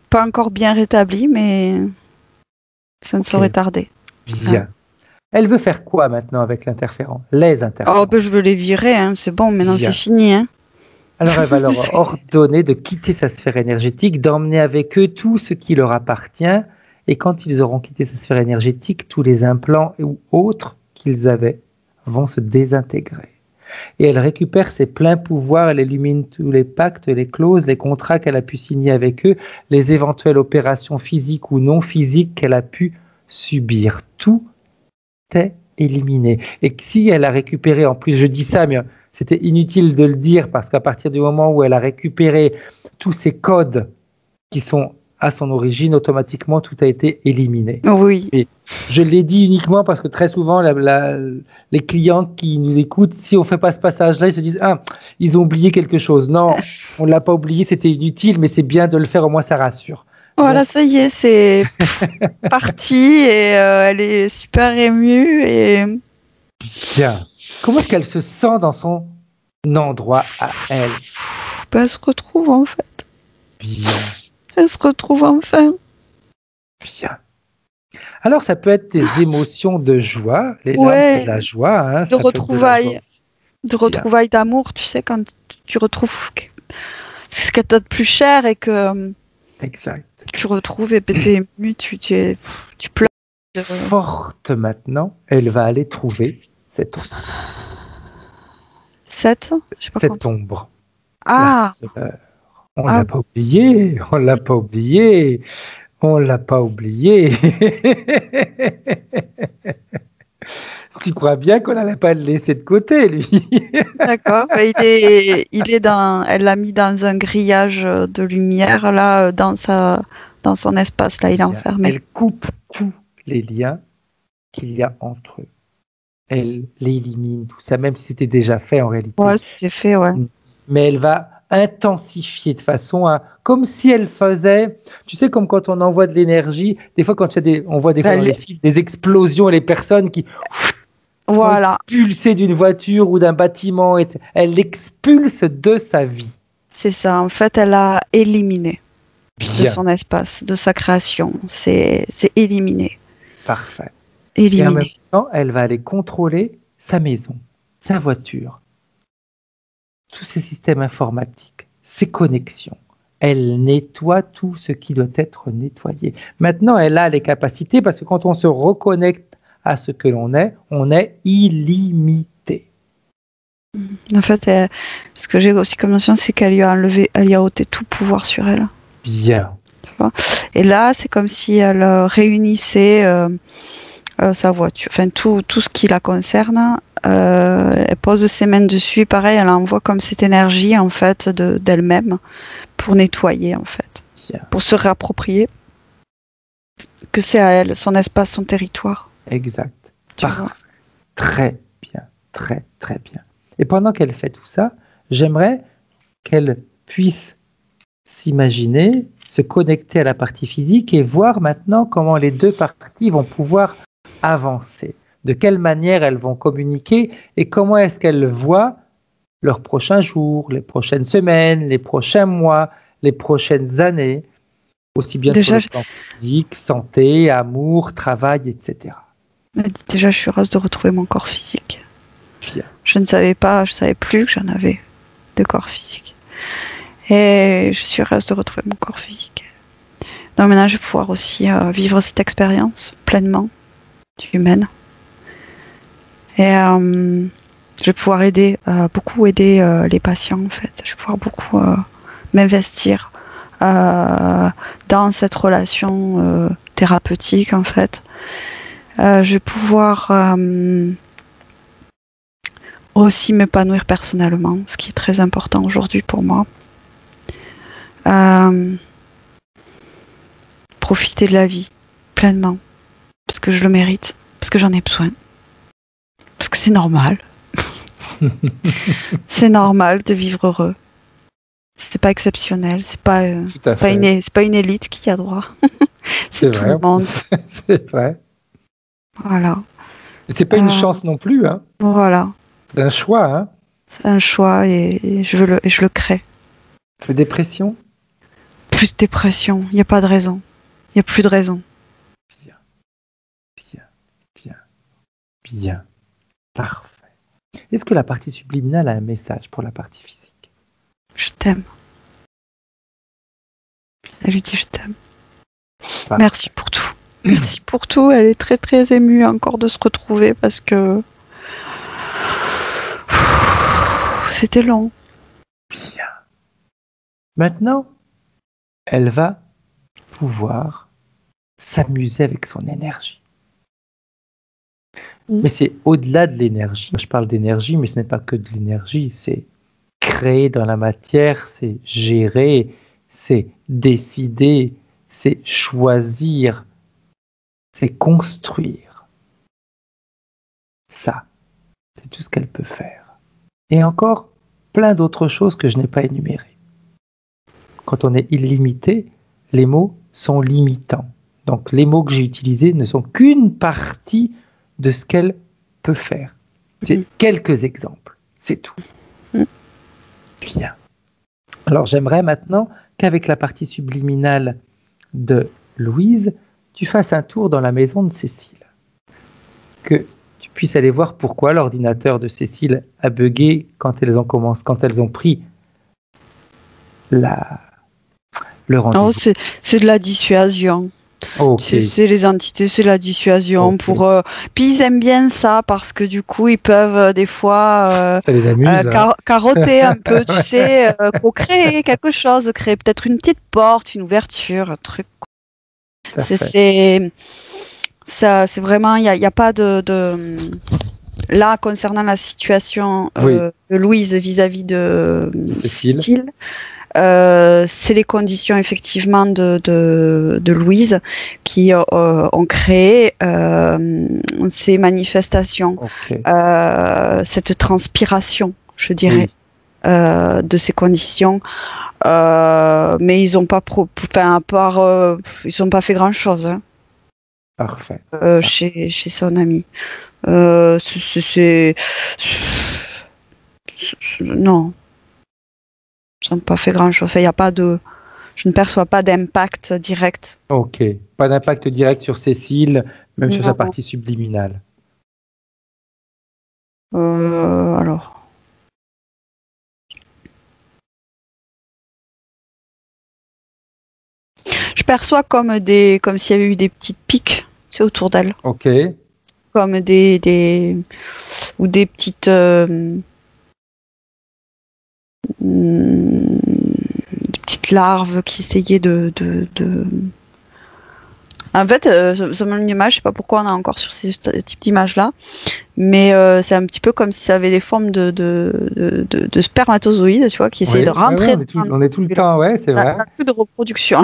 Pas encore bien rétablie, mais ça ne saurait tarder. Bien. Elle veut faire quoi maintenant avec l'interférent ? Les interférents. Oh, ben je veux les virer, hein. C'est bon, maintenant c'est fini. Hein. Alors elle va leur ordonner de quitter sa sphère énergétique, d'emmener avec eux tout ce qui leur appartient, et quand ils auront quitté sa sphère énergétique, tous les implants ou autres qu'ils avaient vont se désintégrer. Et elle récupère ses pleins pouvoirs, elle élimine tous les pactes, les clauses, les contrats qu'elle a pu signer avec eux, les éventuelles opérations physiques ou non physiques qu'elle a pu subir. Tout est éliminé. Et si elle a récupéré, en plus je dis ça, mais c'était inutile de le dire parce qu'à partir du moment où elle a récupéré tous ces codes qui sont à son origine, automatiquement, tout a été éliminé. Oui. Et je l'ai dit uniquement parce que très souvent, les clients qui nous écoutent, si on ne fait pas ce passage-là, ils se disent « Ah, ils ont oublié quelque chose. » Non, on ne l'a pas oublié, c'était inutile, mais c'est bien de le faire, au moins ça rassure. Voilà, Donc, ça y est, c'est parti et elle est super émue et bien. Comment est-ce qu'elle se sent dans son endroit à elle? elle se retrouve en fait. Bien, Elle se retrouve enfin. bien. Alors, ça peut être des émotions de joie. Les larmes, Ouais, c'est de la joie. Hein, de ça peut être de la joie retrouvailles, de retrouvailles d'amour, tu sais, quand tu retrouves ce que t'as de plus cher et que exact. tu retrouves et t'es ému, tu pleures. Forte maintenant, elle va aller trouver cette ombre. 7, je sais pas Cette quoi. ombre. Ah, La sœur. On Ah. l'a pas oublié, on l'a pas oublié, on l'a pas oublié. Tu crois bien qu'on n'allait pas le laisser de côté, lui. d'accord. Il est dans, elle l'a mis dans un grillage de lumière là, dans son espace là, il est enfermé. Elle coupe tous les liens qu'il y a entre eux. Elle l'élimine, tout ça, même si c'était déjà fait en réalité. Ouais, c'était fait, ouais. Mais elle va intensifier de façon à, comme si elle faisait, tu sais, comme quand on envoie de l'énergie, des fois quand on voit des fois dans les films des explosions et les personnes qui voilà. sont expulsées d'une voiture ou d'un bâtiment, elle l'expulse de sa vie. C'est ça, en fait, elle a éliminé Bien. de son espace, de sa création. C'est éliminé. Parfait. Éliminé. Et en même temps, elle va aller contrôler sa maison, sa voiture, tous ses systèmes informatiques, ses connexions. Elle nettoie tout ce qui doit être nettoyé. Maintenant, elle a les capacités parce que quand on se reconnecte à ce que l'on est, on est illimité. En fait, ce que j'ai aussi comme notion, c'est qu'elle lui a enlevé, elle lui a ôté tout pouvoir sur elle. Bien. Tu vois. Et là, c'est comme si elle réunissait sa voiture, enfin tout ce qui la concerne. Elle pose ses mains dessus, pareil, elle envoie comme cette énergie en fait d'elle-même pour nettoyer en fait, Bien. pour se réapproprier que c'est à elle, son espace, son territoire. Exact. Tu vois. Très bien, très très bien. Et pendant qu'elle fait tout ça, j'aimerais qu'elle puisse s'imaginer, se connecter à la partie physique et voir maintenant comment les deux parties vont pouvoir avancer. De quelle manière elles vont communiquer et comment est-ce qu'elles voient leurs prochains jours, les prochaines semaines, les prochains mois, les prochaines années, aussi bien sur le plan physique, santé, amour, travail, etc. Déjà, je suis heureuse de retrouver mon corps physique. Bien. Je ne savais plus que j'en avais de corps physique. Et je suis heureuse de retrouver mon corps physique. Donc maintenant, je vais pouvoir aussi vivre cette expérience pleinement humaine. Et je vais pouvoir beaucoup aider les patients en fait. Je vais pouvoir beaucoup m'investir dans cette relation thérapeutique en fait. Je vais pouvoir aussi m'épanouir personnellement, ce qui est très important aujourd'hui pour moi. Profiter de la vie pleinement, parce que je le mérite, parce que j'en ai besoin, parce que c'est normal. C'est normal de vivre heureux. C'est pas exceptionnel, c'est pas une élite qui y a droit. C'est tout vrai, le monde. C'est vrai. Voilà. C'est pas une chance non plus, hein. Voilà. C'est un choix, hein. C'est un choix et je le crée. De dépression? Plus de dépression, il n'y a pas de raison. Il n'y a plus de raison. Bien. Bien. Bien. Bien. Parfait. Est-ce que la partie subliminale a un message pour la partie physique? Je t'aime. Elle lui dit je t'aime. Parfait. Merci pour tout. Merci pour tout. Elle est très très émue encore de se retrouver parce que c'était long. Bien. Maintenant, elle va pouvoir s'amuser avec son énergie. Mais c'est au-delà de l'énergie. Je parle d'énergie, mais ce n'est pas que de l'énergie. C'est créer dans la matière, c'est gérer, c'est décider, c'est choisir, c'est construire. Ça, c'est tout ce qu'elle peut faire. Et encore plein d'autres choses que je n'ai pas énumérées. Quand on est illimité, les mots sont limitants. Donc les mots que j'ai utilisés ne sont qu'une partie de ce qu'elle peut faire. C'est quelques exemples, c'est tout. Bien. Alors j'aimerais maintenant qu'avec la partie subliminale de Louise, tu fasses un tour dans la maison de Cécile. Que tu puisses aller voir pourquoi l'ordinateur de Cécile a bugué quand elles ont pris le rendez-vous. Non, c'est de la dissuasion. Okay. C'est les entités, c'est la dissuasion. Okay. Puis ils aiment bien ça parce que du coup ils peuvent des fois ça les amuse, carotter un peu, tu sais, pour créer quelque chose, créer peut-être une petite porte, une ouverture, un truc. C'est vraiment, il n'y a pas de... Là, concernant la situation de Louise vis-à-vis de Cécile, c'est les conditions effectivement de Louise qui ont créé ces manifestations, cette transpiration, je dirais, de ces conditions. Mais ils n'ont pas ils ont pas fait grand chose. Hein. Parfait. Chez son ami. Non. Ils n'ont pas fait grand chose. Il y a pas de. Je ne perçois pas d'impact direct. Ok. Pas d'impact direct sur Cécile, même sur sa partie subliminale. Alors. Je perçois comme s'il y avait eu des petites piques, c'est autour d'elle. Ok. Comme des petites larves qui essayaient de... En fait, c'est mon image, je sais pas pourquoi on est encore sur ce type d'image-là, mais c'est un petit peu comme si ça avait des formes de spermatozoïdes, tu vois, qui essayaient de rentrer. On est tout le temps, ouais, c'est vrai. Un peu de reproduction.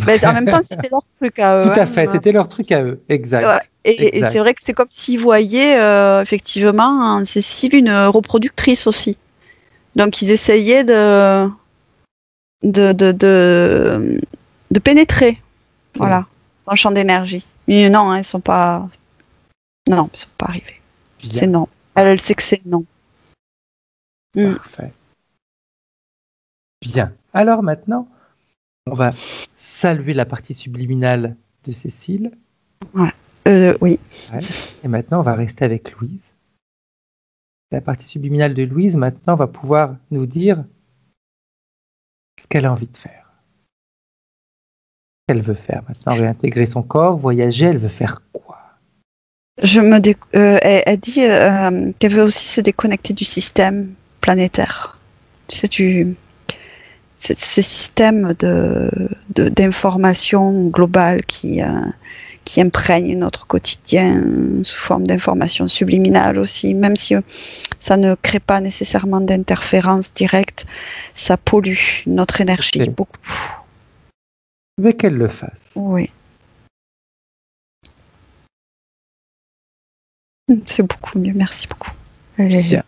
Mais en même temps, c'était leur truc à eux. Tout à fait, c'était leur truc à eux, exact. Ouais. Et c'est vrai que c'est comme s'ils voyaient effectivement en Cécile une reproductrice aussi. Donc ils essayaient de pénétrer, voilà, son champ d'énergie. Mais non, ils sont pas. Non, ils sont pas arrivés. Bien. C'est non. Elle sait que c'est non. Parfait. Bien. Alors maintenant, on va saluer la partie subliminale de Cécile. Ouais. Oui. Ouais. Et maintenant, on va rester avec Louise. La partie subliminale de Louise, maintenant, va pouvoir nous dire ce qu'elle a envie de faire. Qu'elle veut faire maintenant, réintégrer son corps, voyager, elle veut faire quoi? Elle dit qu'elle veut aussi se déconnecter du système planétaire. Tu sais, ce système d'information globale qui imprègne notre quotidien sous forme d'information subliminale aussi, même si ça ne crée pas nécessairement d'interférence directe, ça pollue notre énergie beaucoup. Je veux qu'elle le fasse. Oui. C'est beaucoup mieux, merci beaucoup. Bien.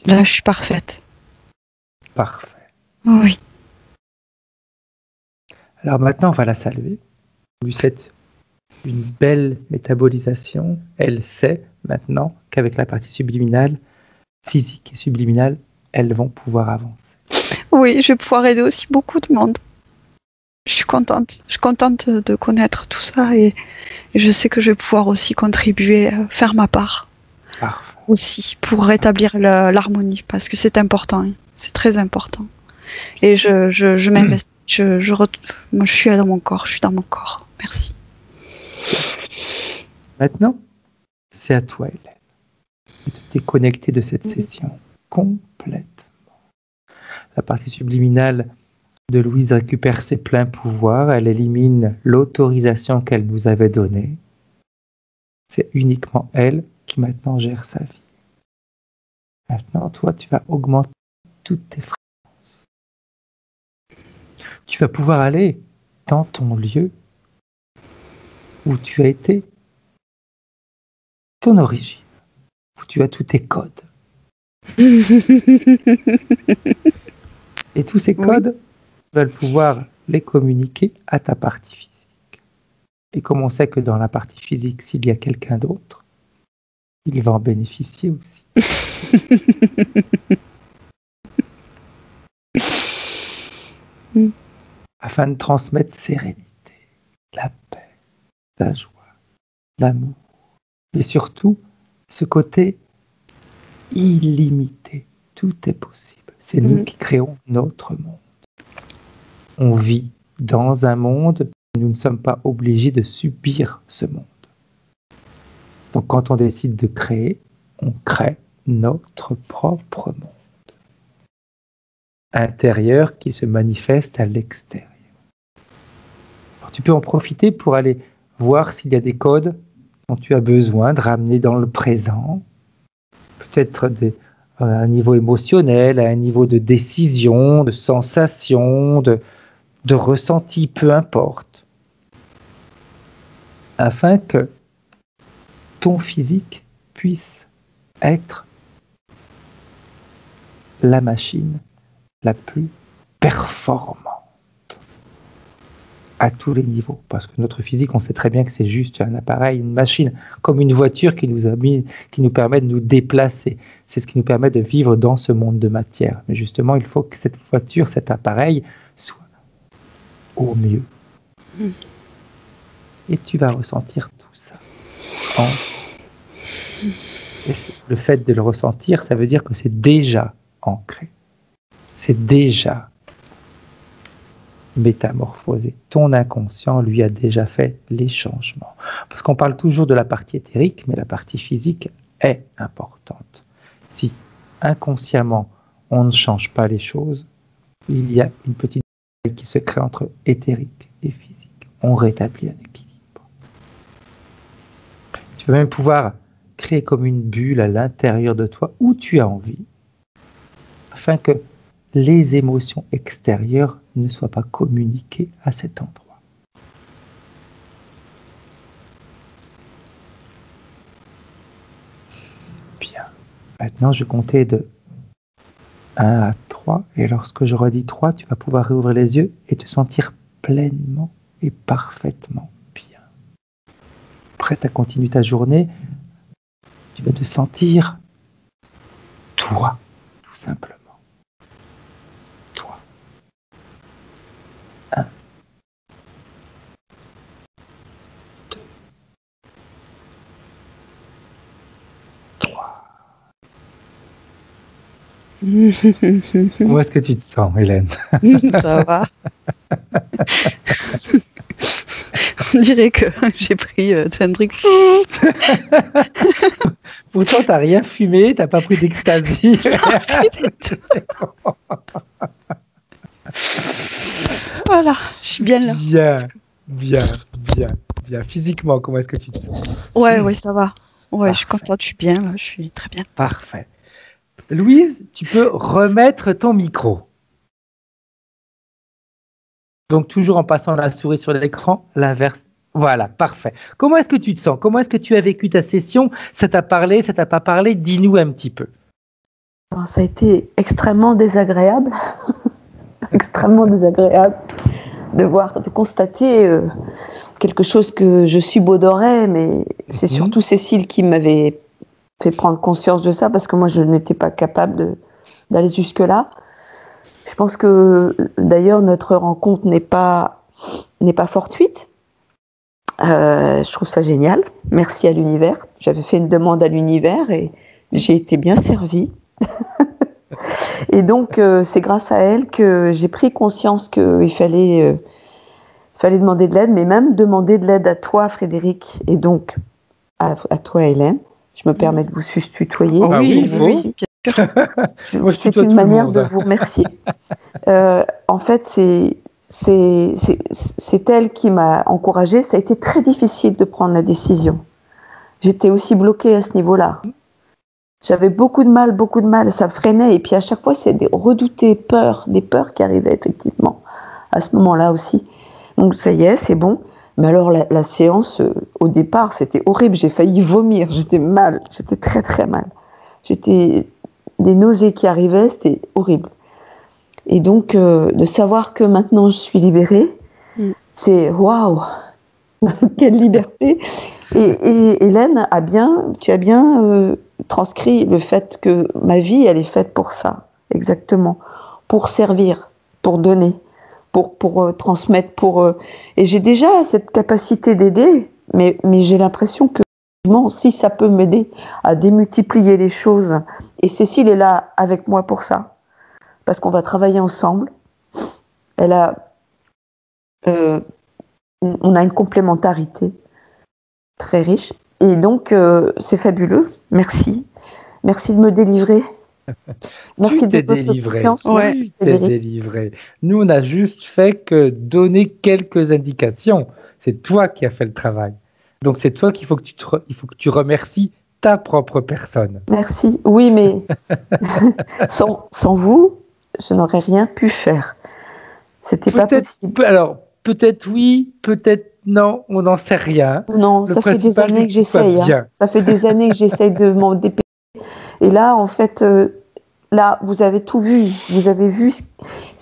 Là, je suis parfaite. Parfait. Oui. Alors maintenant, on va la saluer. On lui souhaite une belle métabolisation. Elle sait maintenant qu'avec la partie subliminale, physique et subliminale, elles vont pouvoir avancer. Oui, je vais pouvoir aider aussi beaucoup de monde. Je suis contente. Je suis contente de connaître tout ça et je sais que je vais pouvoir aussi contribuer, faire ma part. Parfait. Aussi pour rétablir l'harmonie parce que c'est important. Hein. C'est très important. Et je m'investis. Moi, je suis dans mon corps. Je suis dans mon corps. Merci. Maintenant, c'est à toi, Hélène, de te déconnecter de cette session complètement. La partie subliminale de Louise récupère ses pleins pouvoirs. Elle élimine l'autorisation qu'elle nous avait donnée. C'est uniquement elle qui maintenant gère sa vie. Maintenant, toi, tu vas augmenter toutes tes fréquences. Tu vas pouvoir aller dans ton lieu où tu as été, ton origine, où tu as tous tes codes. Et tous ces codes, tu vas pouvoir les communiquer à ta partie physique. Et comme on sait que dans la partie physique, s'il y a quelqu'un d'autre, il va en bénéficier aussi. Afin de transmettre sérénité, la paix, la joie, l'amour, et surtout ce côté illimité. Tout est possible. C'est nous qui créons notre monde. On vit dans un monde, nous ne sommes pas obligés de subir ce monde. Donc quand on décide de créer, on crée notre propre monde intérieur qui se manifeste à l'extérieur. Alors, tu peux en profiter pour aller voir s'il y a des codes dont tu as besoin de ramener dans le présent, peut-être à un niveau émotionnel, à un niveau de décision, de sensation, de ressenti, peu importe, afin que ton physique puisse être la machine la plus performante à tous les niveaux. Parce que notre physique, on sait très bien que c'est juste un appareil, une machine, comme une voiture qui nous permet de nous déplacer. C'est ce qui nous permet de vivre dans ce monde de matière. Mais justement, il faut que cette voiture, cet appareil, soit au mieux. Et tu vas ressentir tout ça. Et le fait de le ressentir, ça veut dire que c'est déjà ancré. C'est déjà métamorphosé. Ton inconscient, lui, a déjà fait les changements. Parce qu'on parle toujours de la partie éthérique, mais la partie physique est importante. Si inconsciemment, on ne change pas les choses, il y a une petite bataille qui se crée entre éthérique et physique. On rétablit un équilibre. Tu vas même pouvoir créer comme une bulle à l'intérieur de toi où tu as envie, afin que les émotions extérieures ne soient pas communiquées à cet endroit. Bien. Maintenant, je comptais de 1 à 3, et lorsque j'aurai dit 3, tu vas pouvoir réouvrir les yeux et te sentir pleinement et parfaitement bien. Prête à continuer ta journée, tu vas te sentir toi, tout simplement. 1, 2, 3. Où est-ce que tu te sens, Hélène? Ça va. On dirait que j'ai pris un truc. Pourtant, t'as rien fumé, t'as pas pris d'ecstasy. Voilà, je suis bien là. Bien. Physiquement, comment est-ce que tu te sens? Ouais, ça va. Ouais, Parfait. je suis contente, je suis bien là, je suis très bien. Parfait. Louise, tu peux remettre ton micro. Donc, toujours en passant la souris sur l'écran, l'inverse. Voilà, parfait. Comment est-ce que tu te sens? Comment est-ce que tu as vécu ta session? Ça t'a parlé, ça t'a pas parlé? Dis-nous un petit peu. Ça a été extrêmement désagréable. Extrêmement désagréable de constater quelque chose que je subodorais, mais c'est surtout Cécile qui m'avait fait prendre conscience de ça, parce que moi je n'étais pas capable d'aller jusque-là. Je pense que d'ailleurs notre rencontre n'est pas fortuite. Je trouve ça génial. Merci à l'univers. J'avais fait une demande à l'univers et j'ai été bien servie. Et donc, c'est grâce à elle que j'ai pris conscience qu'il fallait demander de l'aide, mais même demander de l'aide à toi, Frédéric, et donc à toi, Hélène. Je me permets de vous tutoyer. Ah oui, c'est une manière de vous remercier. En fait, c'est elle qui m'a encouragée. Ça a été très difficile de prendre la décision. J'étais aussi bloquée à ce niveau-là. J'avais beaucoup de mal, ça freinait. Et puis à chaque fois, c'est des peurs qui arrivaient effectivement à ce moment-là aussi. Donc ça y est, c'est bon. Mais alors la séance, au départ, c'était horrible. J'ai failli vomir. J'étais mal. J'étais très très mal. J'étais des nausées qui arrivaient. C'était horrible. Et donc de savoir que maintenant je suis libérée, c'est waouh, quelle liberté. Et Hélène tu as bien transcrit le fait que ma vie, elle est faite pour ça, exactement, pour servir, pour donner, pour transmettre, et j'ai déjà cette capacité d'aider, mais j'ai l'impression que si ça peut m'aider à démultiplier les choses, et Cécile est là avec moi pour ça, parce qu'on va travailler ensemble. On a une complémentarité très riche, et donc c'est fabuleux. Merci de me délivrer. Merci de votre confiance. Tu t'es délivré. Nous, on a juste fait que donner quelques indications. C'est toi qui as fait le travail. Donc c'est toi qu'il faut que tu remercies ta propre personne. Merci. Oui, mais sans vous, je n'aurais rien pu faire. C'était pas possible. Alors, peut-être oui, peut-être non, on n'en sait rien. Non, ça fait des années que j'essaye. Ça fait des années que j'essaye de m'en dépêcher. Et là, en fait, là, vous avez tout vu. Vous avez vu,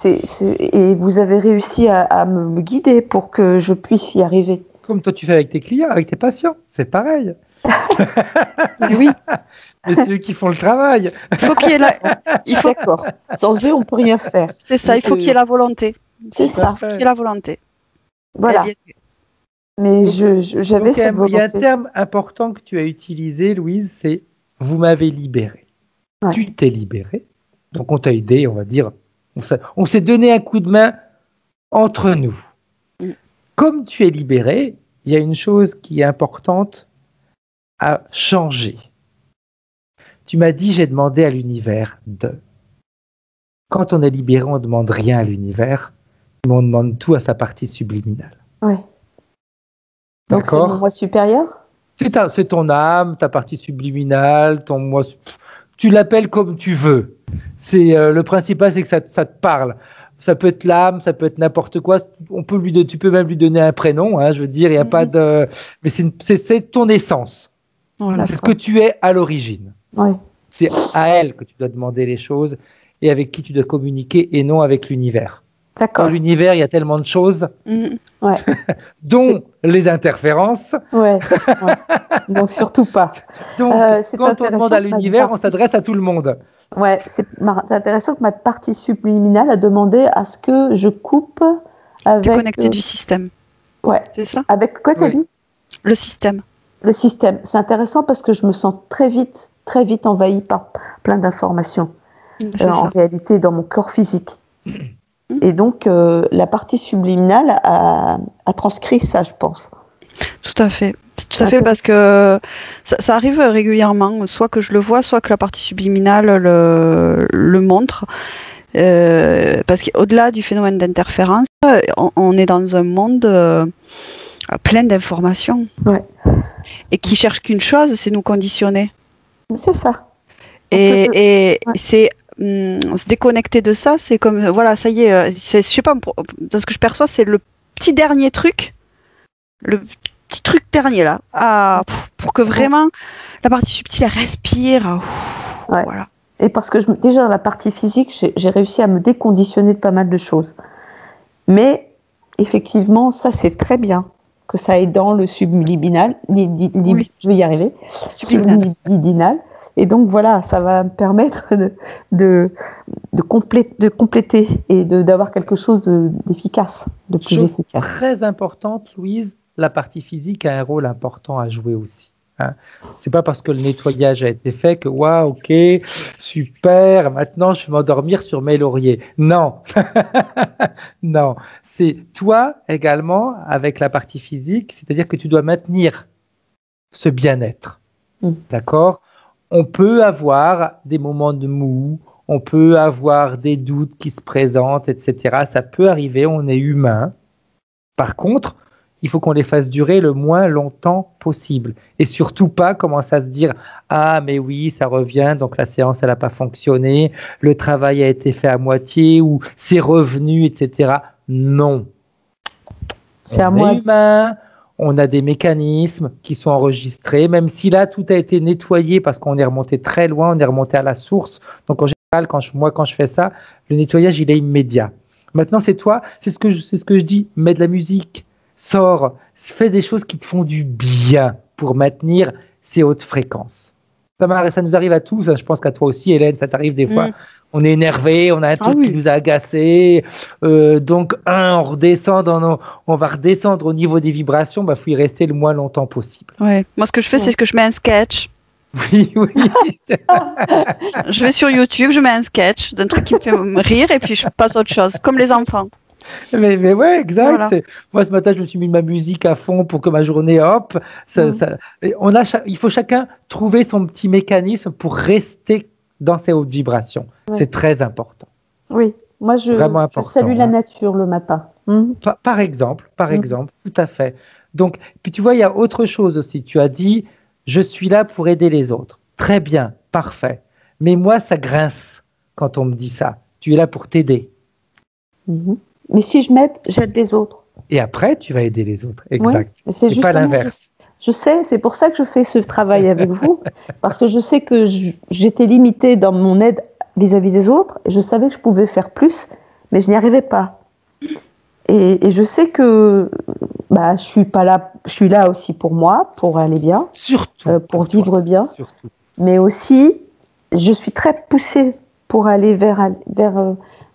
et vous avez réussi à me guider pour que je puisse y arriver. Comme toi, tu fais avec tes clients, avec tes patients. C'est pareil. Oui. Mais c'est eux qui font le travail. Il faut qu'il y ait D'accord. Sans eux, on peut rien faire. C'est ça, il faut qu'il y ait la volonté. C'est ça. Il faut qu'il y ait la volonté. Voilà. Mais j'avais cette volonté. Il y a un terme important que tu as utilisé, Louise, c'est « vous m'avez libéré ». Ouais. Tu t'es libéré, donc on t'a aidé, on va dire, on s'est donné un coup de main entre nous. Comme tu es libéré, il y a une chose qui est importante à changer. Tu m'as dit, j'ai demandé à l'univers de. Quand on est libéré, on ne demande rien à l'univers, mais on demande tout à sa partie subliminale. Oui. Donc c'est mon moi supérieur ? C'est ton âme, ta partie subliminale, ton moi. Tu l'appelles comme tu veux. Le principal, c'est que ça te parle. Ça peut être l'âme, ça peut être n'importe quoi. Tu peux même lui donner un prénom. Hein, je veux dire, il n'y a pas de. Mais c'est ton essence. Voilà, c'est ce que tu es à l'origine. Ouais. C'est à elle que tu dois demander les choses et avec qui tu dois communiquer et non avec l'univers. D'accord. Dans l'univers, il y a tellement de choses, dont les interférences. Ouais. Donc surtout pas. Donc quand on demande à l'univers, on s'adresse à tout le monde. Ouais, c'est intéressant que ma partie subliminale a demandé à ce que je coupe avec. T'es connecté du système. Ouais. C'est ça. Avec quoi t'as dit ? Le système. Le système. C'est intéressant parce que je me sens très vite envahie par plein d'informations. En réalité, dans mon corps physique. Et donc, la partie subliminale a transcrit ça, je pense. Tout à fait. Tout à fait, parce que ça arrive régulièrement, soit que je le vois, soit que la partie subliminale le montre. Parce qu'au-delà du phénomène d'interférence, on est dans un monde plein d'informations. Ouais. Et qui cherche qu'une chose, c'est nous conditionner. C'est ça. Et c'est se déconnecter de ça, c'est comme, voilà, ça y est, je sais pas, dans ce que je perçois, c'est le petit dernier truc, le petit truc dernier là, pour que vraiment la partie subtile respire. Voilà. Et parce que déjà dans la partie physique, j'ai réussi à me déconditionner de pas mal de choses. Mais effectivement, ça c'est très bien que ça aille dans le subliminal, je vais y arriver, subliminal. Et donc voilà, ça va me permettre de compléter et d'avoir quelque chose d'efficace, de plus efficace. Très importante, Louise, la partie physique a un rôle important à jouer aussi. Hein. C'est pas parce que le nettoyage a été fait que waouh, ok, super, maintenant je vais m'endormir sur mes lauriers. Non, non. C'est toi également avec la partie physique, c'est-à-dire que tu dois maintenir ce bien-être. D'accord ? On peut avoir des moments de mou, on peut avoir des doutes qui se présentent, etc. Ça peut arriver, on est humain. Par contre, il faut qu'on les fasse durer le moins longtemps possible. Et surtout pas commencer à se dire « Ah, mais oui, ça revient, donc la séance, elle n'a pas fonctionné, le travail a été fait à moitié, ou c'est revenu, etc. » Non. C'est à On moi. est humain, on a des mécanismes qui sont enregistrés, même si là, tout a été nettoyé parce qu'on est remonté très loin, on est remonté à la source. Donc, en général, quand je fais ça, le nettoyage, il est immédiat. Maintenant, c'est toi, c'est ce que je dis, mets de la musique, sors, fais des choses qui te font du bien pour maintenir ces hautes fréquences. Ça nous arrive à tous, hein, je pense qu'à toi aussi, Hélène, ça t'arrive des fois. On est énervé, on a un truc qui nous a agacé, donc on va redescendre au niveau des vibrations, bah faut y rester le moins longtemps possible. Ouais. Moi, ce que je fais, c'est que je mets un sketch. Oui, oui. Je vais sur YouTube, je mets un sketch d'un truc qui me fait rire et puis je passe à autre chose, comme les enfants. Mais ouais, exact. Voilà. Moi, ce matin, je me suis mis ma musique à fond pour que ma journée, hop, il faut chacun trouver son petit mécanisme pour rester dans ces hautes vibrations. Ouais. C'est très important. Oui, moi je salue la nature le matin. Par exemple, tout à fait. Donc, puis tu vois, il y a autre chose aussi. Tu as dit, je suis là pour aider les autres. Très bien, parfait. Mais moi, ça grince quand on me dit ça. Tu es là pour t'aider. Mais si je m'aide, j'aide les autres. Et après, tu vas aider les autres. Exact. Oui, c'est pas l'inverse. Je sais, c'est pour ça que je fais ce travail avec vous, parce que je sais que j'étais limitée dans mon aide vis-à-vis des autres, et je savais que je pouvais faire plus, mais je n'y arrivais pas. Et je sais que je suis pas là, je suis là aussi pour moi, pour aller bien, surtout pour vivre bien, surtout. Mais aussi, je suis très poussée pour aller vers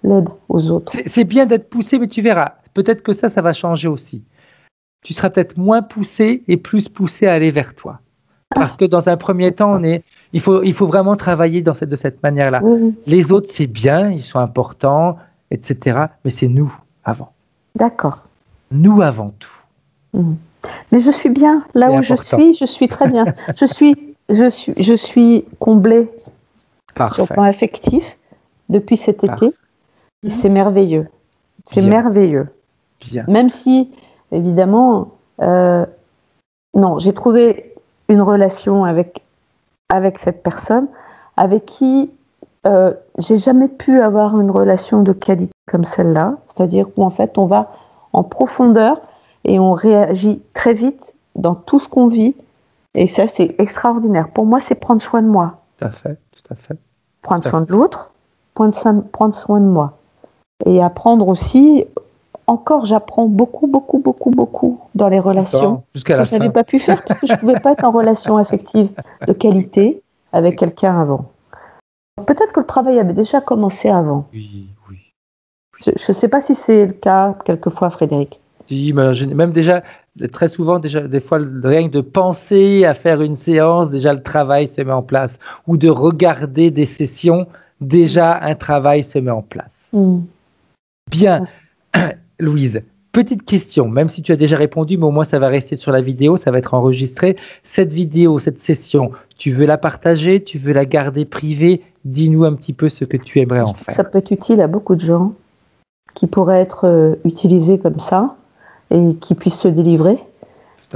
l'aide aux autres. C'est bien d'être poussé, mais tu verras, peut-être que ça va changer aussi. Tu seras peut-être moins poussé et plus poussé à aller vers toi. Parce que dans un premier temps, il faut vraiment travailler de cette manière-là. Oui. Les autres, c'est bien, ils sont importants, etc. Mais c'est nous avant. D'accord. Nous avant tout. Mais je suis bien là où je suis très bien. Je suis comblée sur le plan affectif depuis cet été. Et c'est merveilleux. C'est merveilleux. Bien. Même si, évidemment, non, j'ai trouvé une relation avec cette personne avec qui j'ai jamais pu avoir une relation de qualité comme celle-là. C'est-à-dire où en fait on va en profondeur et on réagit très vite dans tout ce qu'on vit. Et ça, c'est extraordinaire. Pour moi, c'est prendre soin de moi. Tout à fait, tout à fait. Prendre soin de l'autre, prendre soin de moi. Et apprendre aussi, encore, j'apprends beaucoup dans les relations. Jusqu'à la fin. Je n'avais pas pu faire parce que je ne pouvais pas être en relation affective de qualité avec quelqu'un avant. Peut-être que le travail avait déjà commencé avant. Oui. Je ne sais pas si c'est le cas quelquefois, Frédéric. Si, même déjà, très souvent, des fois, rien que de penser à faire une séance, déjà le travail se met en place. Ou de regarder des sessions, déjà un travail se met en place. Bien. Louise, petite question, même si tu as déjà répondu, mais au moins ça va rester sur la vidéo, ça va être enregistré. Cette vidéo, cette session, tu veux la partager, tu veux la garder privée? Dis-nous un petit peu ce que tu aimerais en faire. Ça peut être utile à beaucoup de gens qui pourraient être utilisés comme ça et qui puissent se délivrer.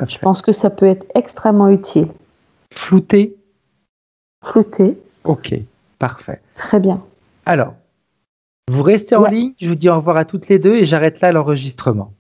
Je pense que ça peut être extrêmement utile. Flouté? Ok, parfait. Très bien. Alors, vous restez en ligne, je vous dis au revoir à toutes les deux et j'arrête là l'enregistrement.